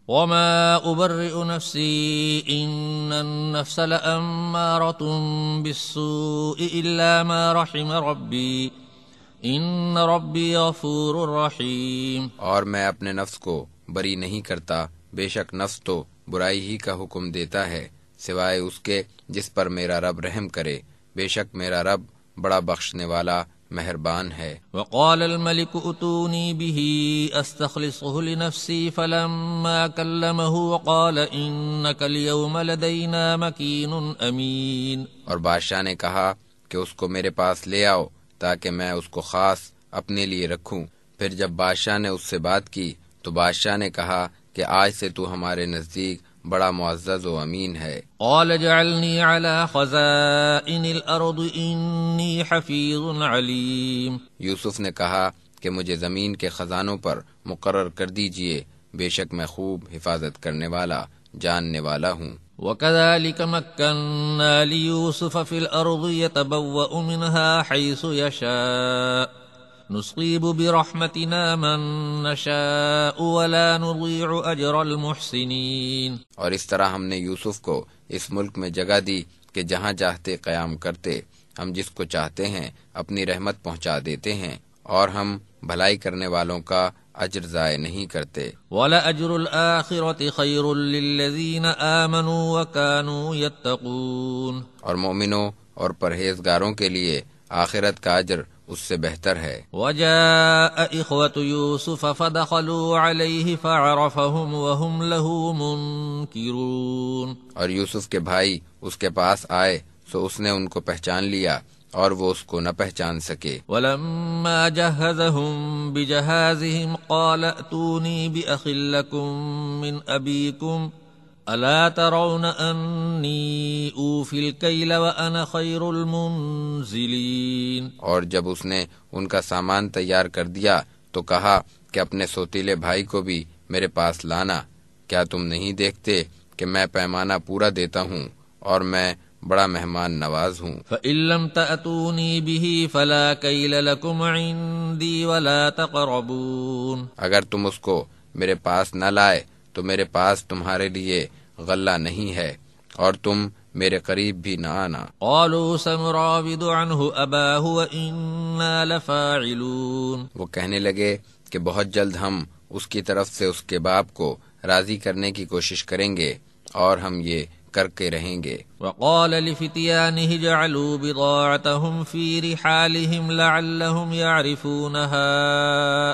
وما أبرئ نفسي إن النفس لأمارة بالسوء إلا ما رحم ربي إن ربي غفور رحيم۔ اور میں اپنے نفس کو بری نہیں کرتا، بے شک نفس تو برائی ہی کا حکم دیتا ہے سوائے اس کے جس پر میرا رب رحم کرے، بے شک میرا رب بڑا بخشنے والا مہربان ہے۔ وقال الملك ائتوني به استخلصه لنفسي فلما كلمه قال إنك اليوم لدينا مكين أمين۔ اور بادشاہ نے کہا کہ اس کو میرے پاس لے آؤ تاکہ میں اس کو خاص اپنے لیے رکھوں۔ پھر جب بادشاہ نے اس سے بات کی تو بادشاہ نے کہا کہ آج سے تو ہمارے نزدیک بڑا معزز و امین ہے۔ قال اجعلني على خزائن الأرض إني حفيظ عليم۔ یوسف نے کہا کہ مجھے زمین کے خزانوں پر مقرر کر دیجئے، بے شک میں خوب حفاظت کرنے والا جاننے والا ہوں۔ وكذلك مكنا ليوسف في الأرض يتبوأ منها حيث يشاء نصيب برحمتنا من نشاء ولا نضيع أجر المحسنين۔ اور اس طرح ہم نے یوسف کو اس ملک میں جگہ دی کہ جہاں چاہتے قیام کرتے، ہم جس کو چاہتے ہیں اپنی رحمت پہنچا دیتے ہیں، اور ہم بھلائی کرنے والوں کا اجر ضائع نہیں کرتے۔ وَلَأَجْرُ الْآخِرَةِ خَيْرٌ لِّلَّذِينَ آمَنُوا وَكَانُوا يَتَّقُونَ۔ اور مومنوں اور پرہیزگاروں کے لیے آخرت کا اجر اس سے بہتر ہے۔ وَجَاءَ إِخْوَةُ يُوسُفَ فَدَخَلُوا عَلَيْهِ فَعَرَفَهُمْ وَهُمْ لَهُ مُنكِرُونَ۔ اور یوسف کے بھائی اس کے پاس آئے سو اس نے ان کو پہچان لیا اور وہ اس کو نہ پہچان سکے۔ وَلَمَّا جَهَّزَهُم بِجَهَازِهِمْ قَالَ ائْتُونِي بِأَخٍ لَّكُم مِّنْ أَبِيكُمْ أَلَا تَرَوْنَ أَنِّي أُوفِي الْكَيْلَ وَأَنَا خَيْرُ الْمُنزِلِينَ۔ اور جب اس نے ان کا سامان تیار کر دیا تو کہا کہ اپنے سوتیلے بھائی کو بھی میرے پاس لانا، کیا تم نہیں دیکھتے کہ میں پیمانہ پورا دیتا ہوں اور میں بڑا مہمان نواز ہوں۔ فَإِن لَّمْ تَأْتُونِي بِهِ فَلَا كَيْلَ لَكُمْ عِندِي وَلَا تَقْرَبُونَ۔ اگر تم اس کو میرے پاس نہ لائے تو میرے پاس تمہارے لیے غلہ نہیں ہے اور تم میرے قریب بھی نہ آنا۔ قالوا سنراود عنه أباه وإنا لفاعلون۔ وہ کہنے لگے کہ بہت جلد ہم اس کی طرف سے اس کے باپ کو راضی کرنے کی کوشش کریں گے اور ہم یہ کر کے رہیں گے۔ وقال لفتيانه اجعلوا بضاعتهم في رحالهم لعلهم يعرفونها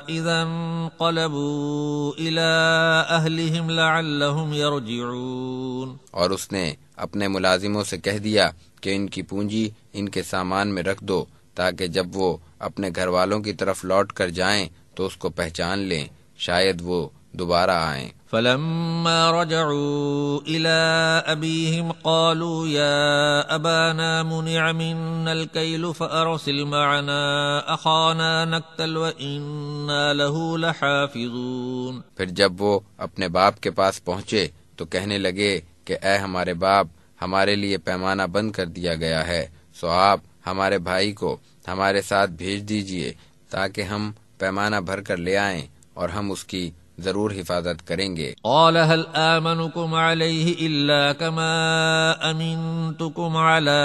إذا انقلبوا إلى أهلهم لعلهم يرجعون۔ اور اس نے اپنے ملازموں سے کہہ دیا کہ ان کی پونجی ان کے سامان میں رکھ دو تاکہ جب وہ اپنے گھر والوں کی طرف لوٹ کر جائیں تو اس کو پہچان لیں، شاید وہ دوبارہ آئیں۔ فلما رجعوا إلى أبيهم قالوا يا أبانا منع منا الكيل فأرسل معنا أخانا نكتل وإنا له لحافظون۔ پھر جب وہ اپنے باپ کے پاس پہنچے تو کہنے لگے کہ اے ہمارے باپ، ہمارے لیے پیمانہ بند کر دیا گیا ہے، سو آپ ہمارے بھائی کو ہمارے ساتھ بھیج دیجئے تاکہ ہم پیمانہ بھر کر لے آئیں اور ہم اس کی ضرور حفاظت کریں گے۔ قال هل آمنكم عليه إلا كما أمنتكم على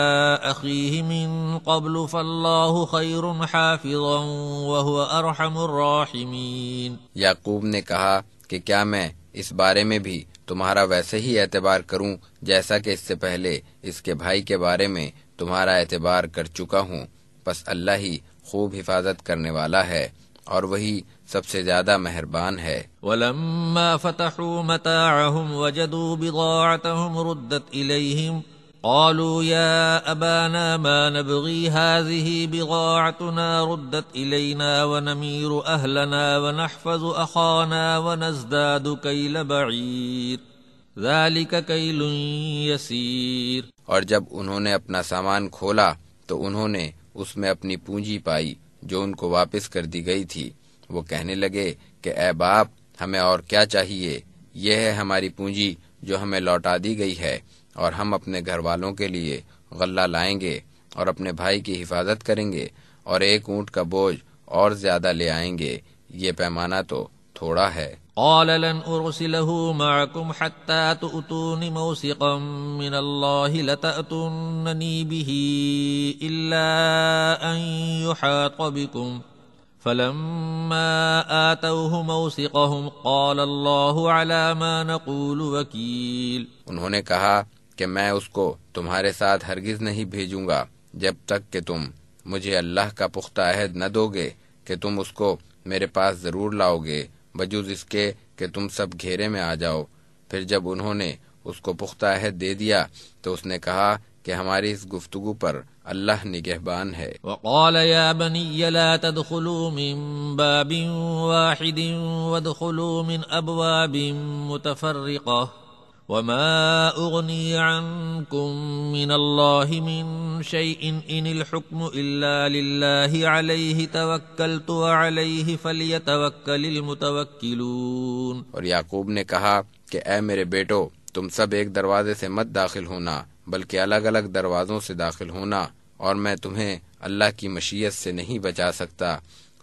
أخيه من قبل فالله خير حافظا وهو أرحم الراحمين۔ یعقوب نے کہا کہ کیا میں اس بارے میں بھی تمہارا ویسے ہی اعتبار کروں جیسا کہ اس سے پہلے اس کے بھائی کے بارے میں تمہارا اعتبار کر چکا ہوں، پس اللہ ہی خوب حفاظت کرنے والا ہے اور وہی سب سے زیادہ مہربان ہے۔ ولما فتحوا متاعهم وجدوا بضاعتهم ردت إليهم قالوا يا أبانا ما نبغي هذه بضاعتنا ردت إلينا ونمير أهلنا ونحفظ أخانا ونزداد كيل بعير ذلك كيل يسير۔ اور جب انہوں نے اپنا سامان کھولا تو انہوں نے اس میں اپنی پونجی پائی جو ان کو واپس کر دی گئی تھی۔ وہ کہنے لگے کہ اے باپ، ہمیں اور کیا چاہیے، یہ ہے ہماری پونجی جو ہمیں لوٹا دی گئی ہے، اور ہم اپنے گھر والوں کے لیے غلہ لائیں گے اور اپنے بھائی کی حفاظت کریں گے اور ایک اونٹ کا بوجھ اور زیادہ لے آئیں گے، یہ پیمانہ تو تھوڑا ہے۔ قال لن أرسله معكم حتى تؤتون موثقا من الله لتأتونني به إلا أن يحاط بكم فلما آتوه موثقهم قال الله على ما نقول وكيل. انہوں نے کہا کہ میں اس کو تمہارے ساتھ ہرگز نہیں بھیجوں گا جب تک کہ تم مجھے اللہ کا پختہ عہد نہ دو گے کہ تم اس کو میرے پاس ضرور لاؤ گے بجز اس کے کہ تم سب گھیرے میں آ جاؤ. پھر جب انہوں نے اس کو پختہ عہد دے دیا تو اس نے کہا کہ ہماری اس گفتگو پر اللہ نگہبان ہے. وقال يا بني لا تدخلوا من باب واحد وادخلوا من أبواب متفرقة وما أغني عنكم من الله من شيء إن الحكم إلا لله عليه توكلت وعليه فليتوكل المتوكلون. اور یعقوب نے کہا کہ اے میرے بیٹو تم سب ایک دروازے سے مت داخل ہونا بلکہ الگ الگ دروازوں سے داخل ہونا، اور میں تمہیں اللہ کی مشیت سے نہیں بچا سکتا.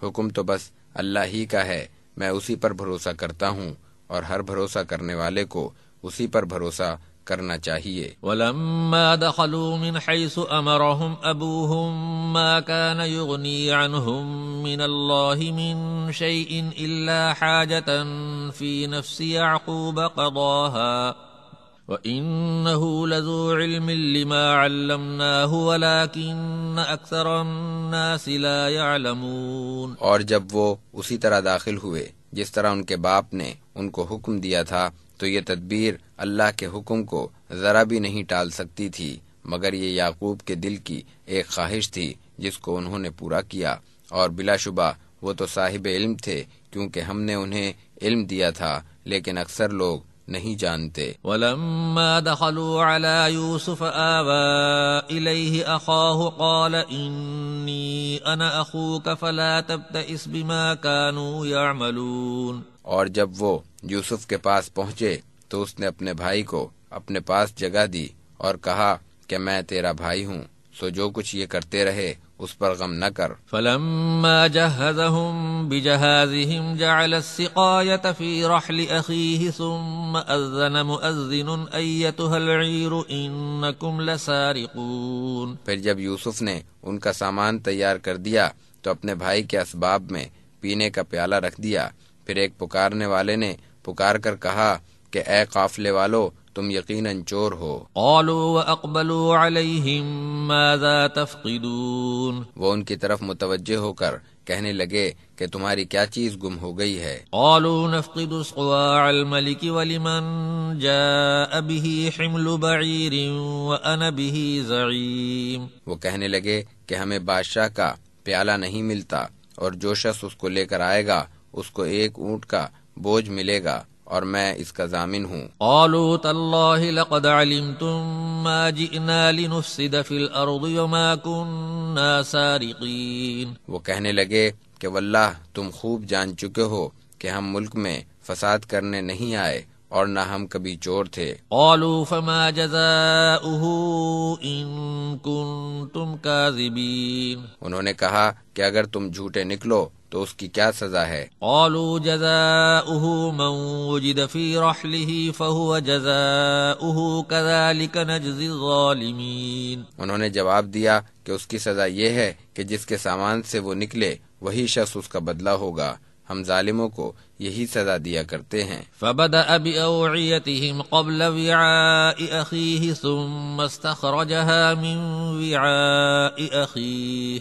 حکم تو بس اللہ ہی کا ہے، میں اسی پر بھروسہ کرتا ہوں اور ہر بھروسہ کرنے والے کو اسی پر بھروسہ کرنا چاہیے. ولما دخلوا من حيث أمرهم أبوهم ما كان يغني عنهم من الله من شيء إلا حاجة في نفس يعقوب قضاها وَإِنَّهُ لَذُو عِلْمٍ لِّمَا عَلَّمْنَاهُ وَلَكِنَّ أَكْثَرَ النَّاسِ لَا يَعْلَمُونَ. اور جب وہ اسی طرح داخل ہوئے جس طرح ان کے باپ نے ان کو حکم دیا تھا تو یہ تدبیر اللہ کے حکم کو ذرا بھی نہیں ٹال سکتی تھی، مگر یہ یعقوب کے دل کی ایک خواہش تھی جس کو انہوں نے پورا کیا، اور بلا شبہ وہ تو صاحب علم تھے کیونکہ ہم نے انہیں علم دیا تھا، لیکن اکثر لوگ نہیں جانتے. ولما دخلوا على يوسف آوى إليه أخاه قال إني أنا أخوك فلا تبتئس بما كانوا يعملون. اور جب وہ یوسف کے پاس پہنچے تو اس نے اپنے بھائی کو اپنے پاس جگہ دی اور کہا کہ میں تیرا بھائی ہوں، سو جو کچھ یہ کرتے رہے اس پر غم نہ کر. فلما جهزهم بجهازهم جعل السقاية في رحل أخيه ثم أذن مؤذن أيتها العير إنكم لسارقون. پھر جب یوسف نے ان کا سامان تیار کر دیا تو اپنے بھائی کے اسباب میں پینے کا پیالہ رکھ دیا. پھر ایک پکارنے والے نے پکار کر کہا کہ اے قافلے والو تم یقیناً چور ہو. قالوا وأقبلوا عليهم ماذا تفقدون. وہ ان کی طرف متوجہ ہو کر کہنے لگے کہ تمہاری کیا چیز گم ہو گئی ہے. قالوا نفقد صواع الملك ولمن جاء به حمل بعير وأنا به زعيم. وہ کہنے لگے کہ ہمیں بادشاہ کا پیالہ نہیں ملتا اور جو شخص اس کو لے کر آئے گا اس کو ایک اونٹ کا بوجھ ملے گا اور میں اس کا ضامن ہوں. قالوا تالله لقد علمتم ما جئنا لنفسد في الأرض وما كنا سارقين. وہ کہنے لگے کہ واللہ تم خوب جان چکے ہو کہ ہم ملک میں فساد کرنے نہیں آئے اور نہ ہم کبھی چور تھے. قالوا فما جزاؤه إن كنتم كاذبين. انہوں نے کہا کہ اگر تم جھوٹے نکلو تو اس کی کیا سزا ہے. قالوا جزاؤه من وجد في رحله فهو جزاؤه كذلك نجزي الظالمين. انہوں نے جواب دیا کہ اس کی سزا یہ ہے کہ جس کے سامان سے وہ نکلے وہی شخص اس کا بدلہ ہوگا، ہم ظالموں کو یہی سزا دیا کرتے ہیں. فبدأ بأوعيتهم قبل وعاء أخيه ثم استخرجها من وعاء أخيه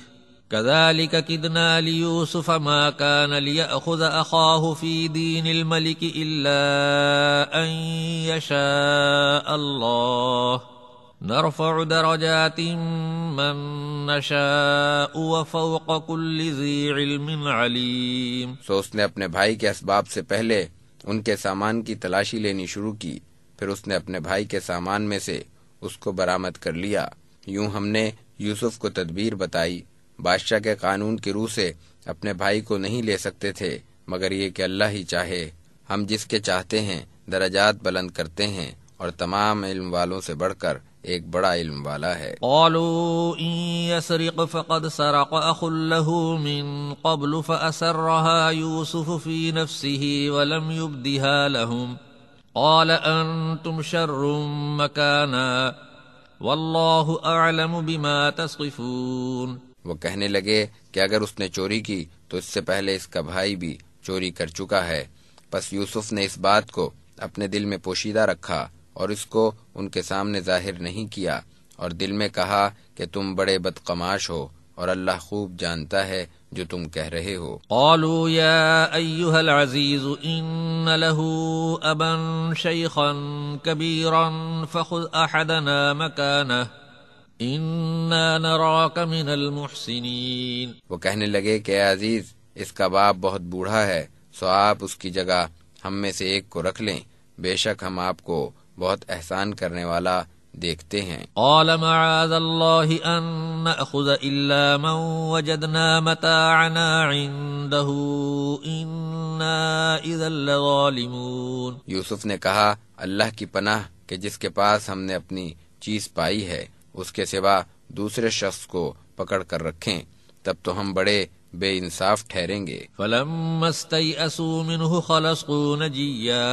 كذلك كدنا ليوسف ما كان ليأخذ أخاه في دين الملك إلا أن يشاء الله نرفع درجات من نشاء وفوق كل ذي علم عليم. سو اس نے اپنے بھائی کے اسباب سے پہلے ان کے سامان کی تلاشی لینی شروع کی، پھر اس نے اپنے بھائی کے سامان میں سے اس کو برآمد کر لیا. یوں ہم نے یوسف کو تدبیر بتائی. بادشاہ کے قانون کی روح سے اپنے بھائی کو نہیں لے سکتے تھے مگر یہ کہ اللہ ہی چاہے. ہم جس کے چاہتے ہیں درجات بلند کرتے ہیں اور تمام علم والوں سے بڑھ کر ایک بڑا علم والا ہے۔ قالوا إن يسرق فقد سرق أخ له من قبل فأسرها يوسف في نفسه ولم يبدها لهم قال أنتم شر مكانا والله أعلم بما تصفون۔ وہ کہنے لگے کہ اگر اس نے چوری کی تو اس سے پہلے اس کا بھائی بھی چوری کر چکا ہے۔ پس یوسف نے اس بات کو اپنے دل میں پوشیدہ رکھا اور اس کو ان کے سامنے ظاہر نہیں کیا، اور دل میں کہا کہ تم بڑے بدقماش ہو اور اللہ خوب جانتا ہے جو تم کہہ رہے ہو۔ قالوا يا أيها العزيز إن له أبا شيخا كبيرا فخذ أحدنا مكانه إنا نراك من المحسنين۔ وہ کہنے لگے کہ اے عزیز، اس کا باپ بہت بوڑھا ہے، سو آپ اس کی جگہ ہم میں سے ایک کو رکھ لیں، بے شک ہم آپ کو بہت احسان کرنے والا دیکھتے ہیں۔ قال معاذ الله أن نأخذ إلا من وجدنا متاعنا عنده إنا إذا لظالمون۔ یوسف نے کہا اللہ کی پناہ کہ جس کے پاس ہم نے اپنی چیز پائی ہے اس کے سوا دوسرے شخص کو پکڑ کر رکھیں، تب تو ہم بڑے بے انصاف ٹھہریں گے۔ فلما استيئسوا منه خلصوا نجيا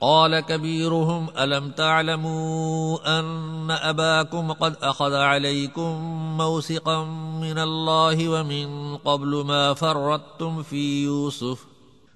قال كبيرهم ألم تعلموا أن أباكم قد أخذ عليكم موثقا من الله ومن قبل ما فرطتم في يوسف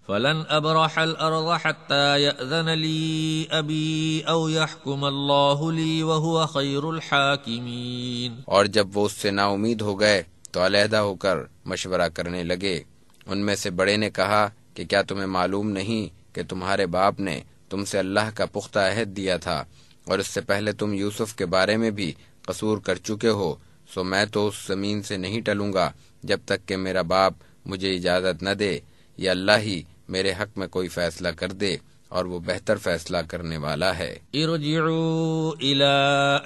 فلن أبرح الأرض حتى يأذن لي أبي أو يحكم الله لي وهو خير الحاكمين۔ اور جب وہ اس سے نا امید ہو گئے تو علیحدہ ہو کر مشورہ کرنے لگے۔ ان میں سے بڑے نے کہا کہ کیا تمہیں معلوم نہیں کہ تمہارے باپ نے تم سے اللہ کا پختہ عہد دیا تھا، اور اس سے پہلے تم یوسف کے بارے میں بھی قصور کر چکے ہو، سو میں تو اس زمین سے نہیں ٹلوں گا جب تک کہ میرا باپ مجھے اجازت نہ دے، یا اللہ ہی میرے حق میں کوئی فیصلہ کر دے، اور وہ بہتر فیصلہ کرنے والا ہے۔ ارجعوا إلى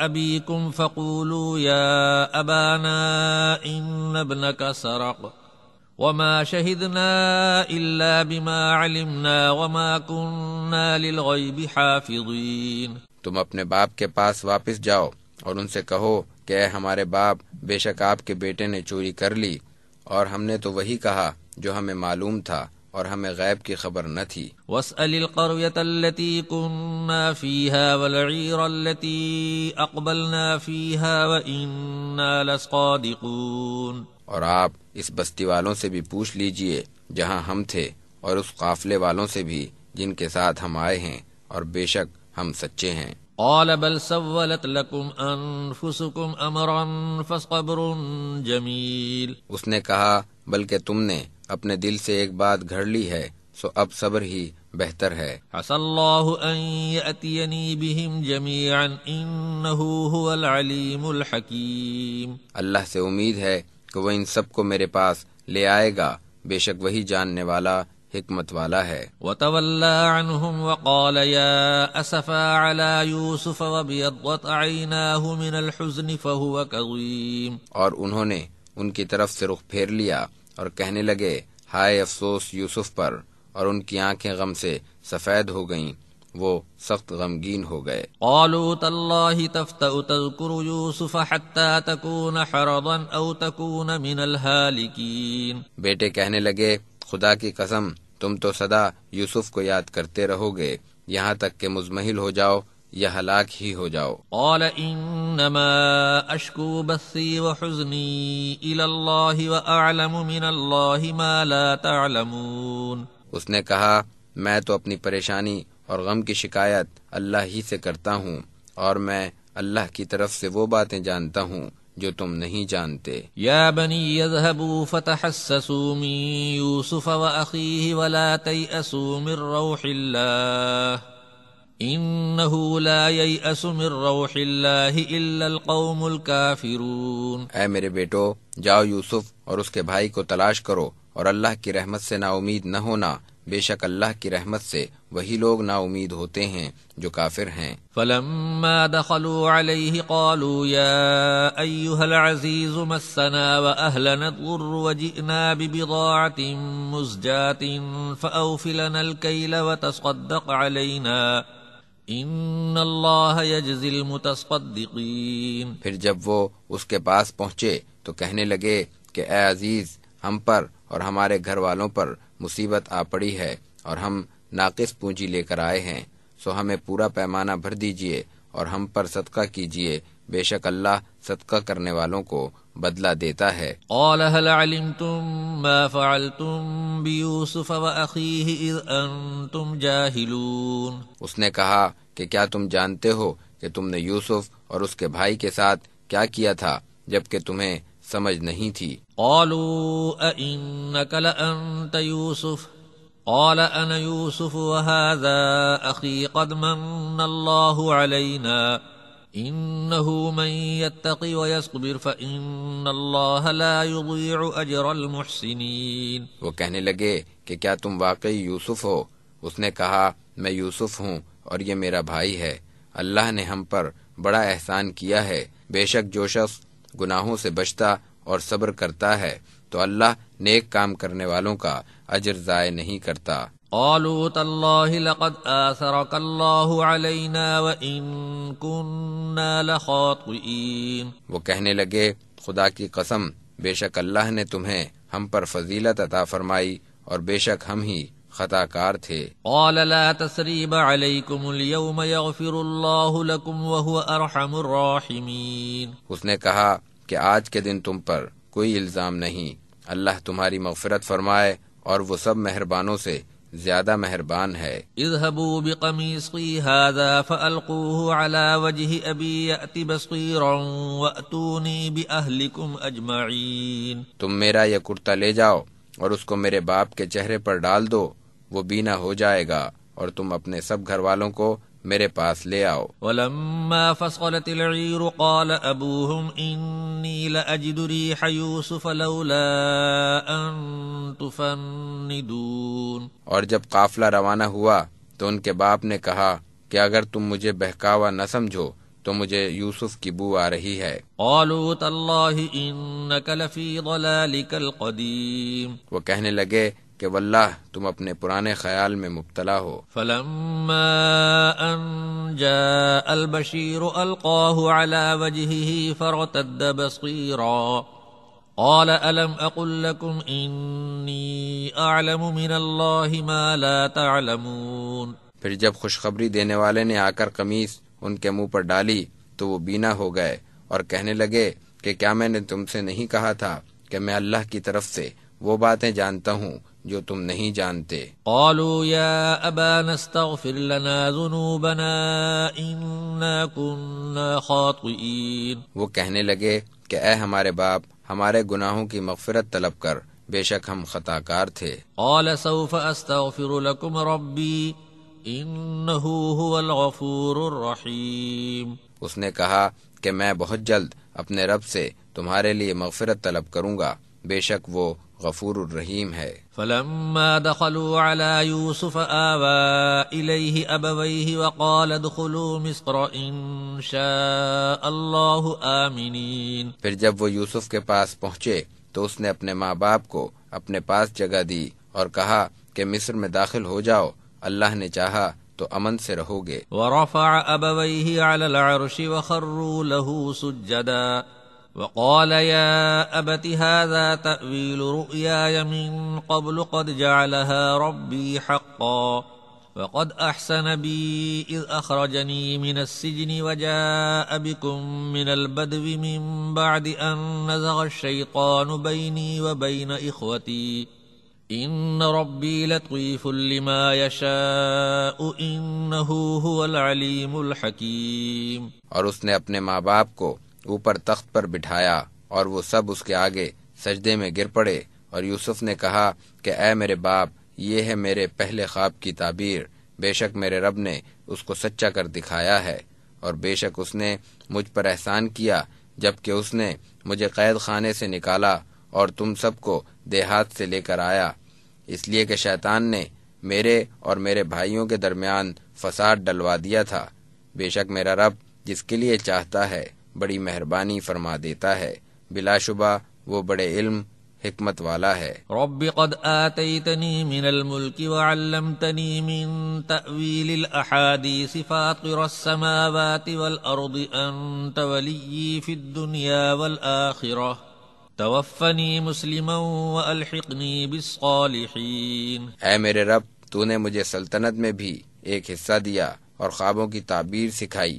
أبيكم فقولوا يا أبانا إن ابنك سرق وما شهدنا إلا بما علمنا وما كنا للغيب حافظين۔ تم اپنے باپ کے پاس واپس جاؤ اور ان سے کہو کہ اے ہمارے باپ، بے شک آپ کے بیٹے نے چوری کر لی، اور ہم نے تو وہی کہا جو ہمیں معلوم تھا، اور ہمیں غیب کی خبر نہ تھی۔ واسأل القرية التي كنا فيها والعير التي أقبلنا فيها وإنا لصادقون۔ اور آپ اس بستی والوں سے بھی پوچھ لیجئے جہاں ہم تھے، اور اس قافلے والوں سے بھی جن کے ساتھ ہم آئے ہیں، اور بے شک ہم سچے ہیں۔ قال بل سولت لكم أنفسكم أمرا فصبر جميل۔ اس نے کہا بلکہ تم نے اپنے دل سے ایک بات گھڑ لی ہے، سو اب صبر ہی بہتر ہے۔ عسى الله أن يأتيني بهم جميعا إنه هو العليم الحكيم۔ اللہ سے امید ہے کہ وہ ان سب کو میرے پاس لے آئے گا، بے شک وہی جاننے والا حکمت والا ہے۔ وتولى عنهم وقال يا أسفا على يوسف وابيضت عيناه من الحزن فهو كظيم۔ اور انہوں نے ان کی طرف سے رخ پھیر لیا اور کہنے لگے ہائے افسوس یوسف پر، اور ان کی آنکھیں غم سے سفید ہو گئیں، وہ سخت غمگین ہو گئے۔ قالوا تالله تفتأ تذكر يوسف حتى تكون حرضا أو تكون من الهالكين۔ بیٹے کہنے لگے خدا کی قسم تم تو سدا یوسف کو یاد کرتے رہو گے یہاں تک کہ مزمحل ہو جاؤ یا ہلاک ہی ہو جاؤ۔ قال انما اشکو بثی وحزنی الى اللہ واعلم من اللہ ما لا تعلمون۔ اس نے کہا میں تو اپنی پریشانی اور غم کی شکایت اللہ ہی سے کرتا ہوں، اور میں اللہ کی طرف سے وہ باتیں جانتا ہوں جو تم نہیں جانتے۔ یا بنی اذهبوا فتحسسوا من یوسف واخیہ ولا تیأسوا من روح اللہ انه لا ییأس من روح اللہ الا القوم الکافرون۔ اے میرے بیٹو جاؤ یوسف اور اس کے بھائی کو تلاش کرو، اور اللہ کی رحمت سے نا امید نہ ہونا، بے شک اللہ کی رحمت سے وہی لوگ نا امید ہوتے ہیں جو کافر ہیں۔ فلما دخلوا عليه قالوا يا أيها العزيز مسنا وأهلنا الضر وجئنا ببضاعة مزجاة فأوف لنا الكيل وتصدق علينا ان اللہ یجزی المتصدقین۔ پھر جب وہ اس کے پاس پہنچے تو کہنے لگے کہ اے عزیز، ہم پر اور ہمارے گھر والوں پر مصیبت آ پڑی ہے اور ہم ناقص پونجی لے کر آئے ہیں، سو ہمیں پورا پیمانہ بھر دیجئے اور ہم پر صدقہ کیجئے، بے شک اللہ صدقہ کرنے والوں کو بدلہ دیتا ہے۔ قال هل علمتم ما فعلتم بیوسف واخیہ اذ انتم جاہلون۔ اس نے کہا کہ کیا تم جانتے ہو کہ تم نے یوسف اور اس کے بھائی کے ساتھ کیا کیا تھا جبکہ تمہیں سمجھ نہیں تھی؟ قالوا أئنك لأنت يوسف قال أنا يوسف وهذا أخي قد من الله علينا إنه من يتقي ويصبر فإن الله لا يضيع أجر المحسنين۔ وہ کہنے لگے کہ کیا تم واقعی یوسف ہو؟ اس نے کہا میں یوسف ہوں اور یہ میرا بھائی ہے، اللہ نے ہم پر بڑا احسان کیا ہے، بے شک جو شخص گناہوں سے بچتا اور صبر کرتا ہے تو اللہ نیک کام کرنے والوں کا اجر ضائع نہیں کرتا۔ قالوا تالله لقد آثرك الله علينا وإن كنا لخاطئين۔ وہ کہنے لگے خدا کی قسم، بے شک اللہ نے تمہیں ہم پر فضیلت عطا فرمائی اور بے شک ہم ہی خطا کار تھے۔ قال لا تثریب علیکم اليوم یغفر اللہ لکم وهو ارحم الراحمین۔ اس نے کہا کہ آج کے دن تم پر کوئی الزام نہیں، اللہ تمہاری مغفرت فرمائے اور وہ سب مہربانوں سے زیادہ مہربان ہے۔ اذهبوا بقمیصی هذا فألقوه على وجه ابی یأت بصیرا وأتونی بأہلکم اجمعین۔ تم میرا یہ کرتا لے جاؤ اور اس کو میرے باپ کے چہرے پر ڈال دو، وہ بینا ہو جائے گا، اور تم اپنے سب گھر والوں کو میرے پاس لے آؤ۔ ولما فصلت العیر قال ابوهم انی لأجد ریح یوسف لولا ان تفندون۔ اور جب قافلہ روانہ ہوا تو ان کے باپ نے کہا کہ اگر تم مجھے بہکاوا نہ سمجھو تو مجھے یوسف کی بو آ رہی ہے۔ قالوا تاللہ انک لفی ضلالک القدیم۔ وہ کہنے لگے کہ واللہ تم اپنے پرانے خیال میں مبتلا ہو۔ فلما ان جاء البشیر القاہ علی وجہہ فارتد بصیرا قال الم اقل لکم انی اعلم من اللہ ما لا تعلمون۔ پھر جب خوشخبری دینے والے نے آ کر قمیص ان کے منہ پر ڈالی تو وہ بینا ہو گئے اور کہنے لگے کہ کیا میں نے تم سے نہیں کہا تھا کہ میں اللہ کی طرف سے وہ باتیں جانتا ہوں جو تم نہیں جانتے۔ قالوا یا ابانا استغفر لنا ذنوبنا انا كنا خاطئین۔ وہ کہنے لگے کہ اے ہمارے باپ، ہمارے گناہوں کی مغفرت طلب کر، بے شک ہم خطا کار تھے۔ قال سوف استغفر لكم ربی انہ هو الغفور الرحیم۔ اس نے کہا کہ میں بہت جلد اپنے رب سے تمہارے لیے مغفرت طلب کروں گا، بے شک وہ غفور الرحیم ہے۔ فلما دخلوا على يوسف آوى إليه أبويه وقال ادخلوا مصر إن شاء الله آمنين۔ پھر جب وہ یوسف کے پاس پہنچے تو اس نے اپنے ماں باپ کو اپنے پاس جگہ دی اور کہا کہ مصر میں داخل ہو جاؤ، اللہ نے چاہا تو امن سے رہو گے۔ ورفع أبويه على العرش وخروا له سجدا وقال يا أبت هذا تأويل رؤياي من قبل قد جعلها ربي حقا وقد أحسن بي إذ أخرجني من السجن وجاء بكم من البدو من بعد أن نزغ الشيطان بيني وبين إخوتي إن ربي لطيف لما يشاء إنه هو العليم الحكيم۔ اور اس نے اپنے ماں باپ کو اوپر تخت پر بٹھایا اور وہ سب اس کے آگے سجدے میں گر پڑے، اور یوسف نے کہا کہ اے میرے باپ، یہ ہے میرے پہلے خواب کی تعبیر، بے شک میرے رب نے اس کو سچا کر دکھایا ہے، اور بے شک اس نے مجھ پر احسان کیا جبکہ اس نے مجھے قید خانے سے نکالا اور تم سب کو دیہات سے لے کر آیا، اس لیے کہ شیطان نے میرے اور میرے بھائیوں کے درمیان فساد ڈلوا دیا تھا، بے شک میرا رب جس کے لیے چاہتا ہے بڑی مہربانی فرما دیتا ہے، بلا شبہ وہ بڑے علم، حکمت والا ہے۔ رب قد آتيتني من الملك وعلمتني من تأويل الأحاديث فاطر السماوات والأرض أنت وليي في الدنيا والآخرة توفني مسلما وألحقني بالصالحين۔ اے میرے رب، تو نے مجھے سلطنت میں بھی ایک حصہ دیا اور خوابوں کی تعبیر سکھائی۔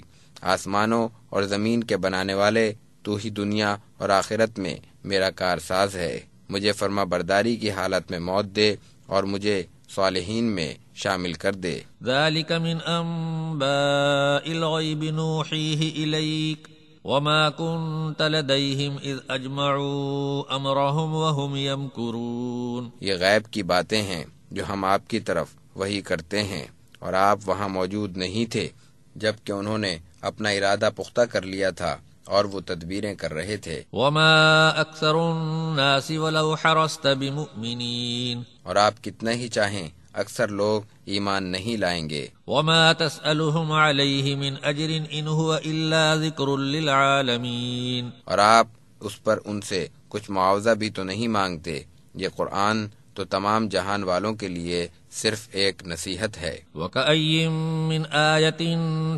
آسمانوں اور زمین کے بنانے والے تو ہی دنیا اور آخرت میں میرا کارساز ہے۔ مجھے فرما برداری کی حالت میں موت دے اور مجھے صالحین میں شامل کر دے۔ ذلك من انباء الغیب نوحیہ الیک وما كنت لديهم اذ اجمعوا امرهم وهم يمكرون۔ یہ غیب کی باتیں ہیں جو ہم آپ کی طرف وحی کرتے ہیں، اور آپ وہاں موجود نہیں تھے جب کہ انہوں نے اپنا ارادہ پختہ کر لیا تھا اور وہ تدبیریں کر رہے تھے۔ وما اکثر الناس ولو حرصت بمؤمنین، اور آپ کتنا ہی چاہیں اکثر لوگ ایمان نہیں لائیں گے۔ وما تسألهم علیہ من اجر ان هو الا ذکر للعالمین، اور آپ اس پر ان سے کچھ معاوضہ بھی تو نہیں مانگتے، یہ قرآن تو تمام جہان والوں کے لیے صرف ایک نصیحت ہے۔ وَكَأَيٍّ مِّنْ آيَةٍ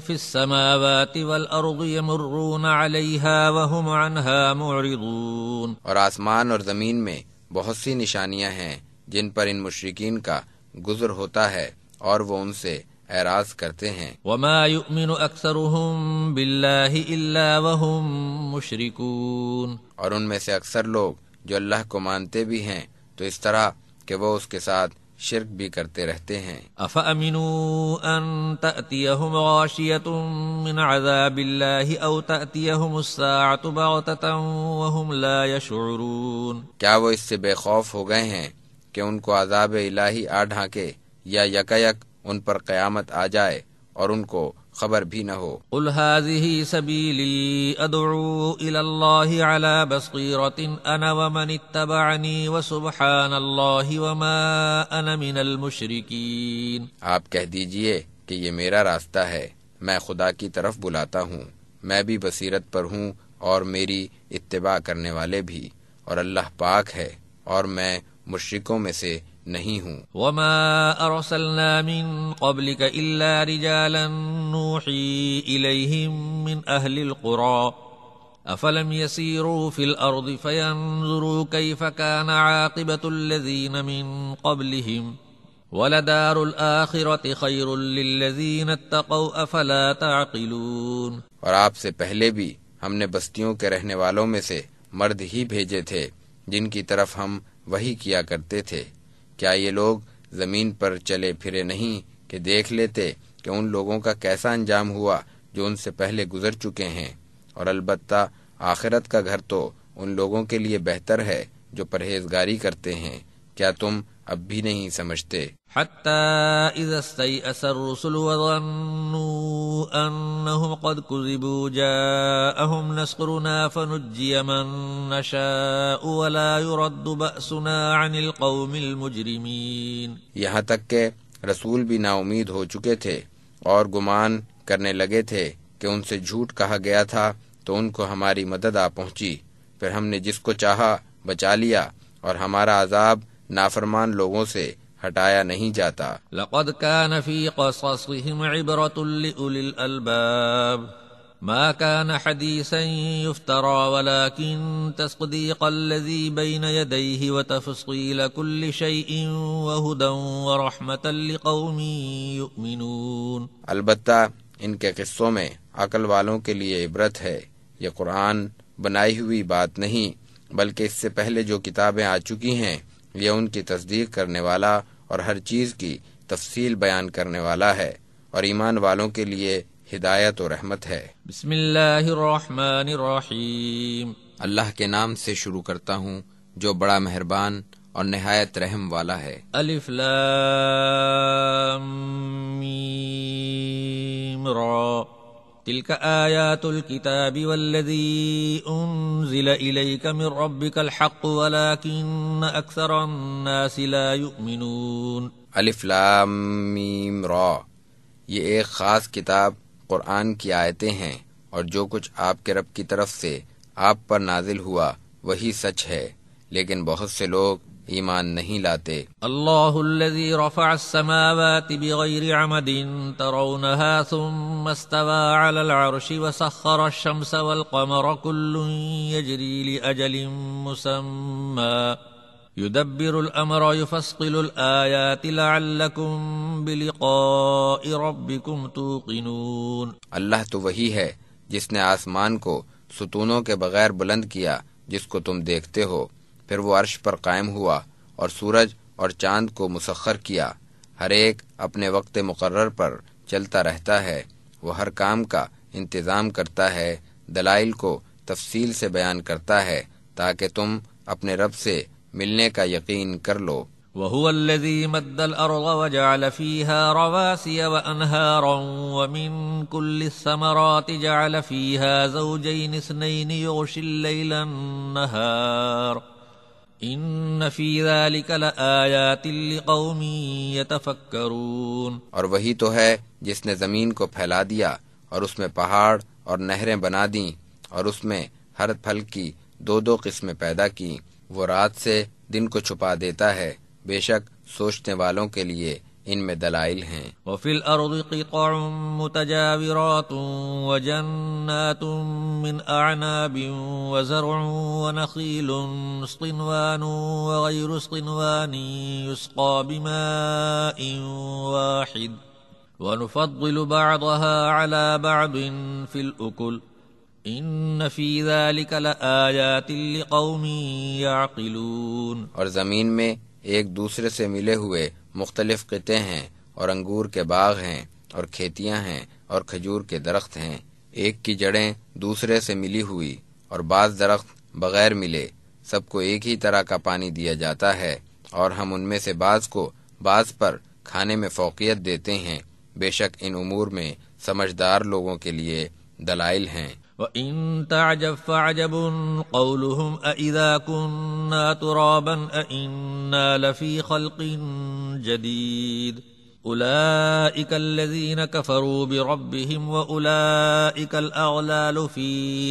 فِي السَّمَاوَاتِ وَالْأَرْضِ يَمُرُّونَ عَلَيْهَا وَهُمْ عَنْهَا مُعْرِضُونَ، اور آسمان اور زمین میں بہت سی نشانیاں ہیں جن پر ان مشرکین کا گزر ہوتا ہے اور وہ ان سے اعراض کرتے ہیں۔ وَمَا يُؤْمِنُ أَكْثَرُهُم بِاللَّهِ إِلَّا وَهُم مُشْرِكُونَ، اور ان میں سے اکثر لوگ جو اللہ کو مانتے بھی ہیں تو اس طرح کہ وہ اس کے ساتھ شرک بھی کرتے رہتے ہیں۔ أَفَأَمِنُوا أَن تَأْتِيَهُمْ غَاشِيَةٌ مِّنْ عَذَابِ اللَّهِ أَوْ تَأْتِيَهُمُ السَّاعَةُ بَغْتَةً وَهُمْ لَا يَشْعُرُونَ، کیا وہ اس سے بے خوف ہو گئے ہیں کہ ان کو عذاب الہی آ ڈھانکے، یا یکایک ان پر قیامت آ جائے اور ان کو خبر بھی نہ ہو۔ قل هذه سبيلي أدعو إلى الله على بصيرة أنا ومن اتبعني وسبحان الله وما أنا من المشركين۔ آپ کہہ دیجئے کہ یہ میرا راستہ ہے، میں خدا کی طرف بلاتا ہوں، میں بھی بصیرت پر ہوں اور میری اتباع کرنے والے بھی، اور اللہ پاک ہے اور میں مشرکوں میں سے نہیں ہوں۔ وما ارسلنا من قبلك الا رجالا نوحي اليهم من اهل القرى افلم يسيروا في الارض فينظروا كيف كان عاقبة الذين من قبلهم ولدار الاخرة خير للذين اتقوا افلا تعقلون۔ اور آپ سے پہلے بھی ہم نے بستیوں کے رہنے والوں میں سے مرد ہی بھیجے تھے جن کی طرف ہم وحی کیا کرتے تھے، کیا یہ لوگ زمین پر چلے پھرے نہیں کہ دیکھ لیتے کہ ان لوگوں کا کیسا انجام ہوا جو ان سے پہلے گزر چکے ہیں، اور البتہ آخرت کا گھر تو ان لوگوں کے لیے بہتر ہے جو پرہیزگاری کرتے ہیں، کیا تم اب بھی نہیں سمجھتے؟ حتى اذا استيأس الرسل وظنوا انهم قد كذبوا جاءهم نصرنا فنجي من نشاء ولا يرد بأسنا عن القوم المجرمين۔ یہاں تک کہ رسول بھی نا امید ہو چکے تھے اور گمان کرنے لگے تھے کہ ان سے جھوٹ کہا گیا تھا تو ان کو ہماری مدد آ پہنچی، پھر ہم نے جس کو چاہا بچا لیا اور ہمارا عذاب نافرمان لوگوں سے ہٹایا نہیں جاتا۔ لقد كان في قصصهم عبرة لأولي الألباب ما كان حديثا يفترى ولكن تصديق الذي بين يديه وتفصيل كل شيء وهدى ورحمة لقوم يؤمنون۔ البتہ ان کے قصوں میں عقل والوں کے لیے عبرت ہے، یہ قرآن بنائی ہوئی بات نہیں بلکہ اس سے پہلے جو کتابیں آ چکی ہیں یہ ان کی تصدیق کرنے والا اور ہر چیز کی تفصیل بیان کرنے والا ہے، اور ایمان والوں کے لیے ہدایت و رحمت ہے۔ بسم اللہ الرحمن الرحیم۔ اللہ کے نام سے شروع کرتا ہوں جو بڑا مہربان اور نہایت رحم والا ہے۔ الف لام میم را تلك آیات الكتاب والذی انزل الیک من ربک الحق ولكن اکثر الناس لا یؤمنون۔ الف لام میم را، یہ ایک خاص کتاب قرآن کی آیتیں ہیں، اور جو کچھ آپ کے رب کی طرف سے آپ پر نازل ہوا وہی سچ ہے، لیکن بہت سے لوگ ایمان نہیں لاتے۔ اللہ الذی رفع السماوات بغیر عمد ترونها ثم استوى على العرش وسخر الشمس والقمر كل يجري لأجل مسمى يدبر الأمر يفصل الآيات لعلكم بلقاء ربكم توقنون۔ اللہ تو وہی ہے جس نے آسمان کو ستونوں کے بغیر بلند کیا جس کو تم دیکھتے ہو، پھر وہ عرش پر قائم ہوا اور سورج اور چاند کو مسخر کیا، ہر ایک اپنے وقت مقرر پر چلتا رہتا ہے، وہ ہر کام کا انتظام کرتا ہے، دلائل کو تفصیل سے بیان کرتا ہے تاکہ تم اپنے رب سے ملنے کا یقین کر لو۔ وهو الذي مد الأرض وجعل فيها رواسي وأنهارا ومن كل الثمرات جعل فيها زوجين اثنين يغشي الليل النهار إن في ذلك لآيات لقوم يتفكرون۔ اور وہی تو ہے جس نے زمین کو پھیلا دیا اور اس میں پہاڑ اور نہریں بنا دیں اور اس میں ہر پھل کی دو دو قسمیں پیدا کی، وہ رات سے دن کو چھپا دیتا ہے، بے شک سوچنے والوں کے لیے ان میں دلائل ہیں۔ وفي الأرض قطع متجاورات وجنات من أعناب وزرع ونخيل صنوان وغير صنوان يسقى بماء واحد ونفضل بعضها على بعض في الأكل إن في ذلك لآيات لقوم يعقلون۔ اور زمین میں ایک دوسرے سے ملے ہوئے مختلف قطعے ہیں اور انگور کے باغ ہیں اور کھیتیاں ہیں اور کھجور کے درخت ہیں، ایک کی جڑیں دوسرے سے ملی ہوئی اور بعض درخت بغیر ملے، سب کو ایک ہی طرح کا پانی دیا جاتا ہے، اور ہم ان میں سے بعض کو بعض پر کھانے میں فوقیت دیتے ہیں، بے شک ان امور میں سمجھدار لوگوں کے لیے دلائل ہیں۔ وَإِن تَعْجَبْ فَعْجَبٌ قَوْلُهُمْ أَإِذَا كُنَّا تُرَابًا أَإِنَّا لَفِي خَلْقٍ جَدِيدٍ أُولَئِكَ الَّذِينَ كَفَرُوا بِرَبِّهِمْ وَأُولَئِكَ الْأَغْلَالُ فِي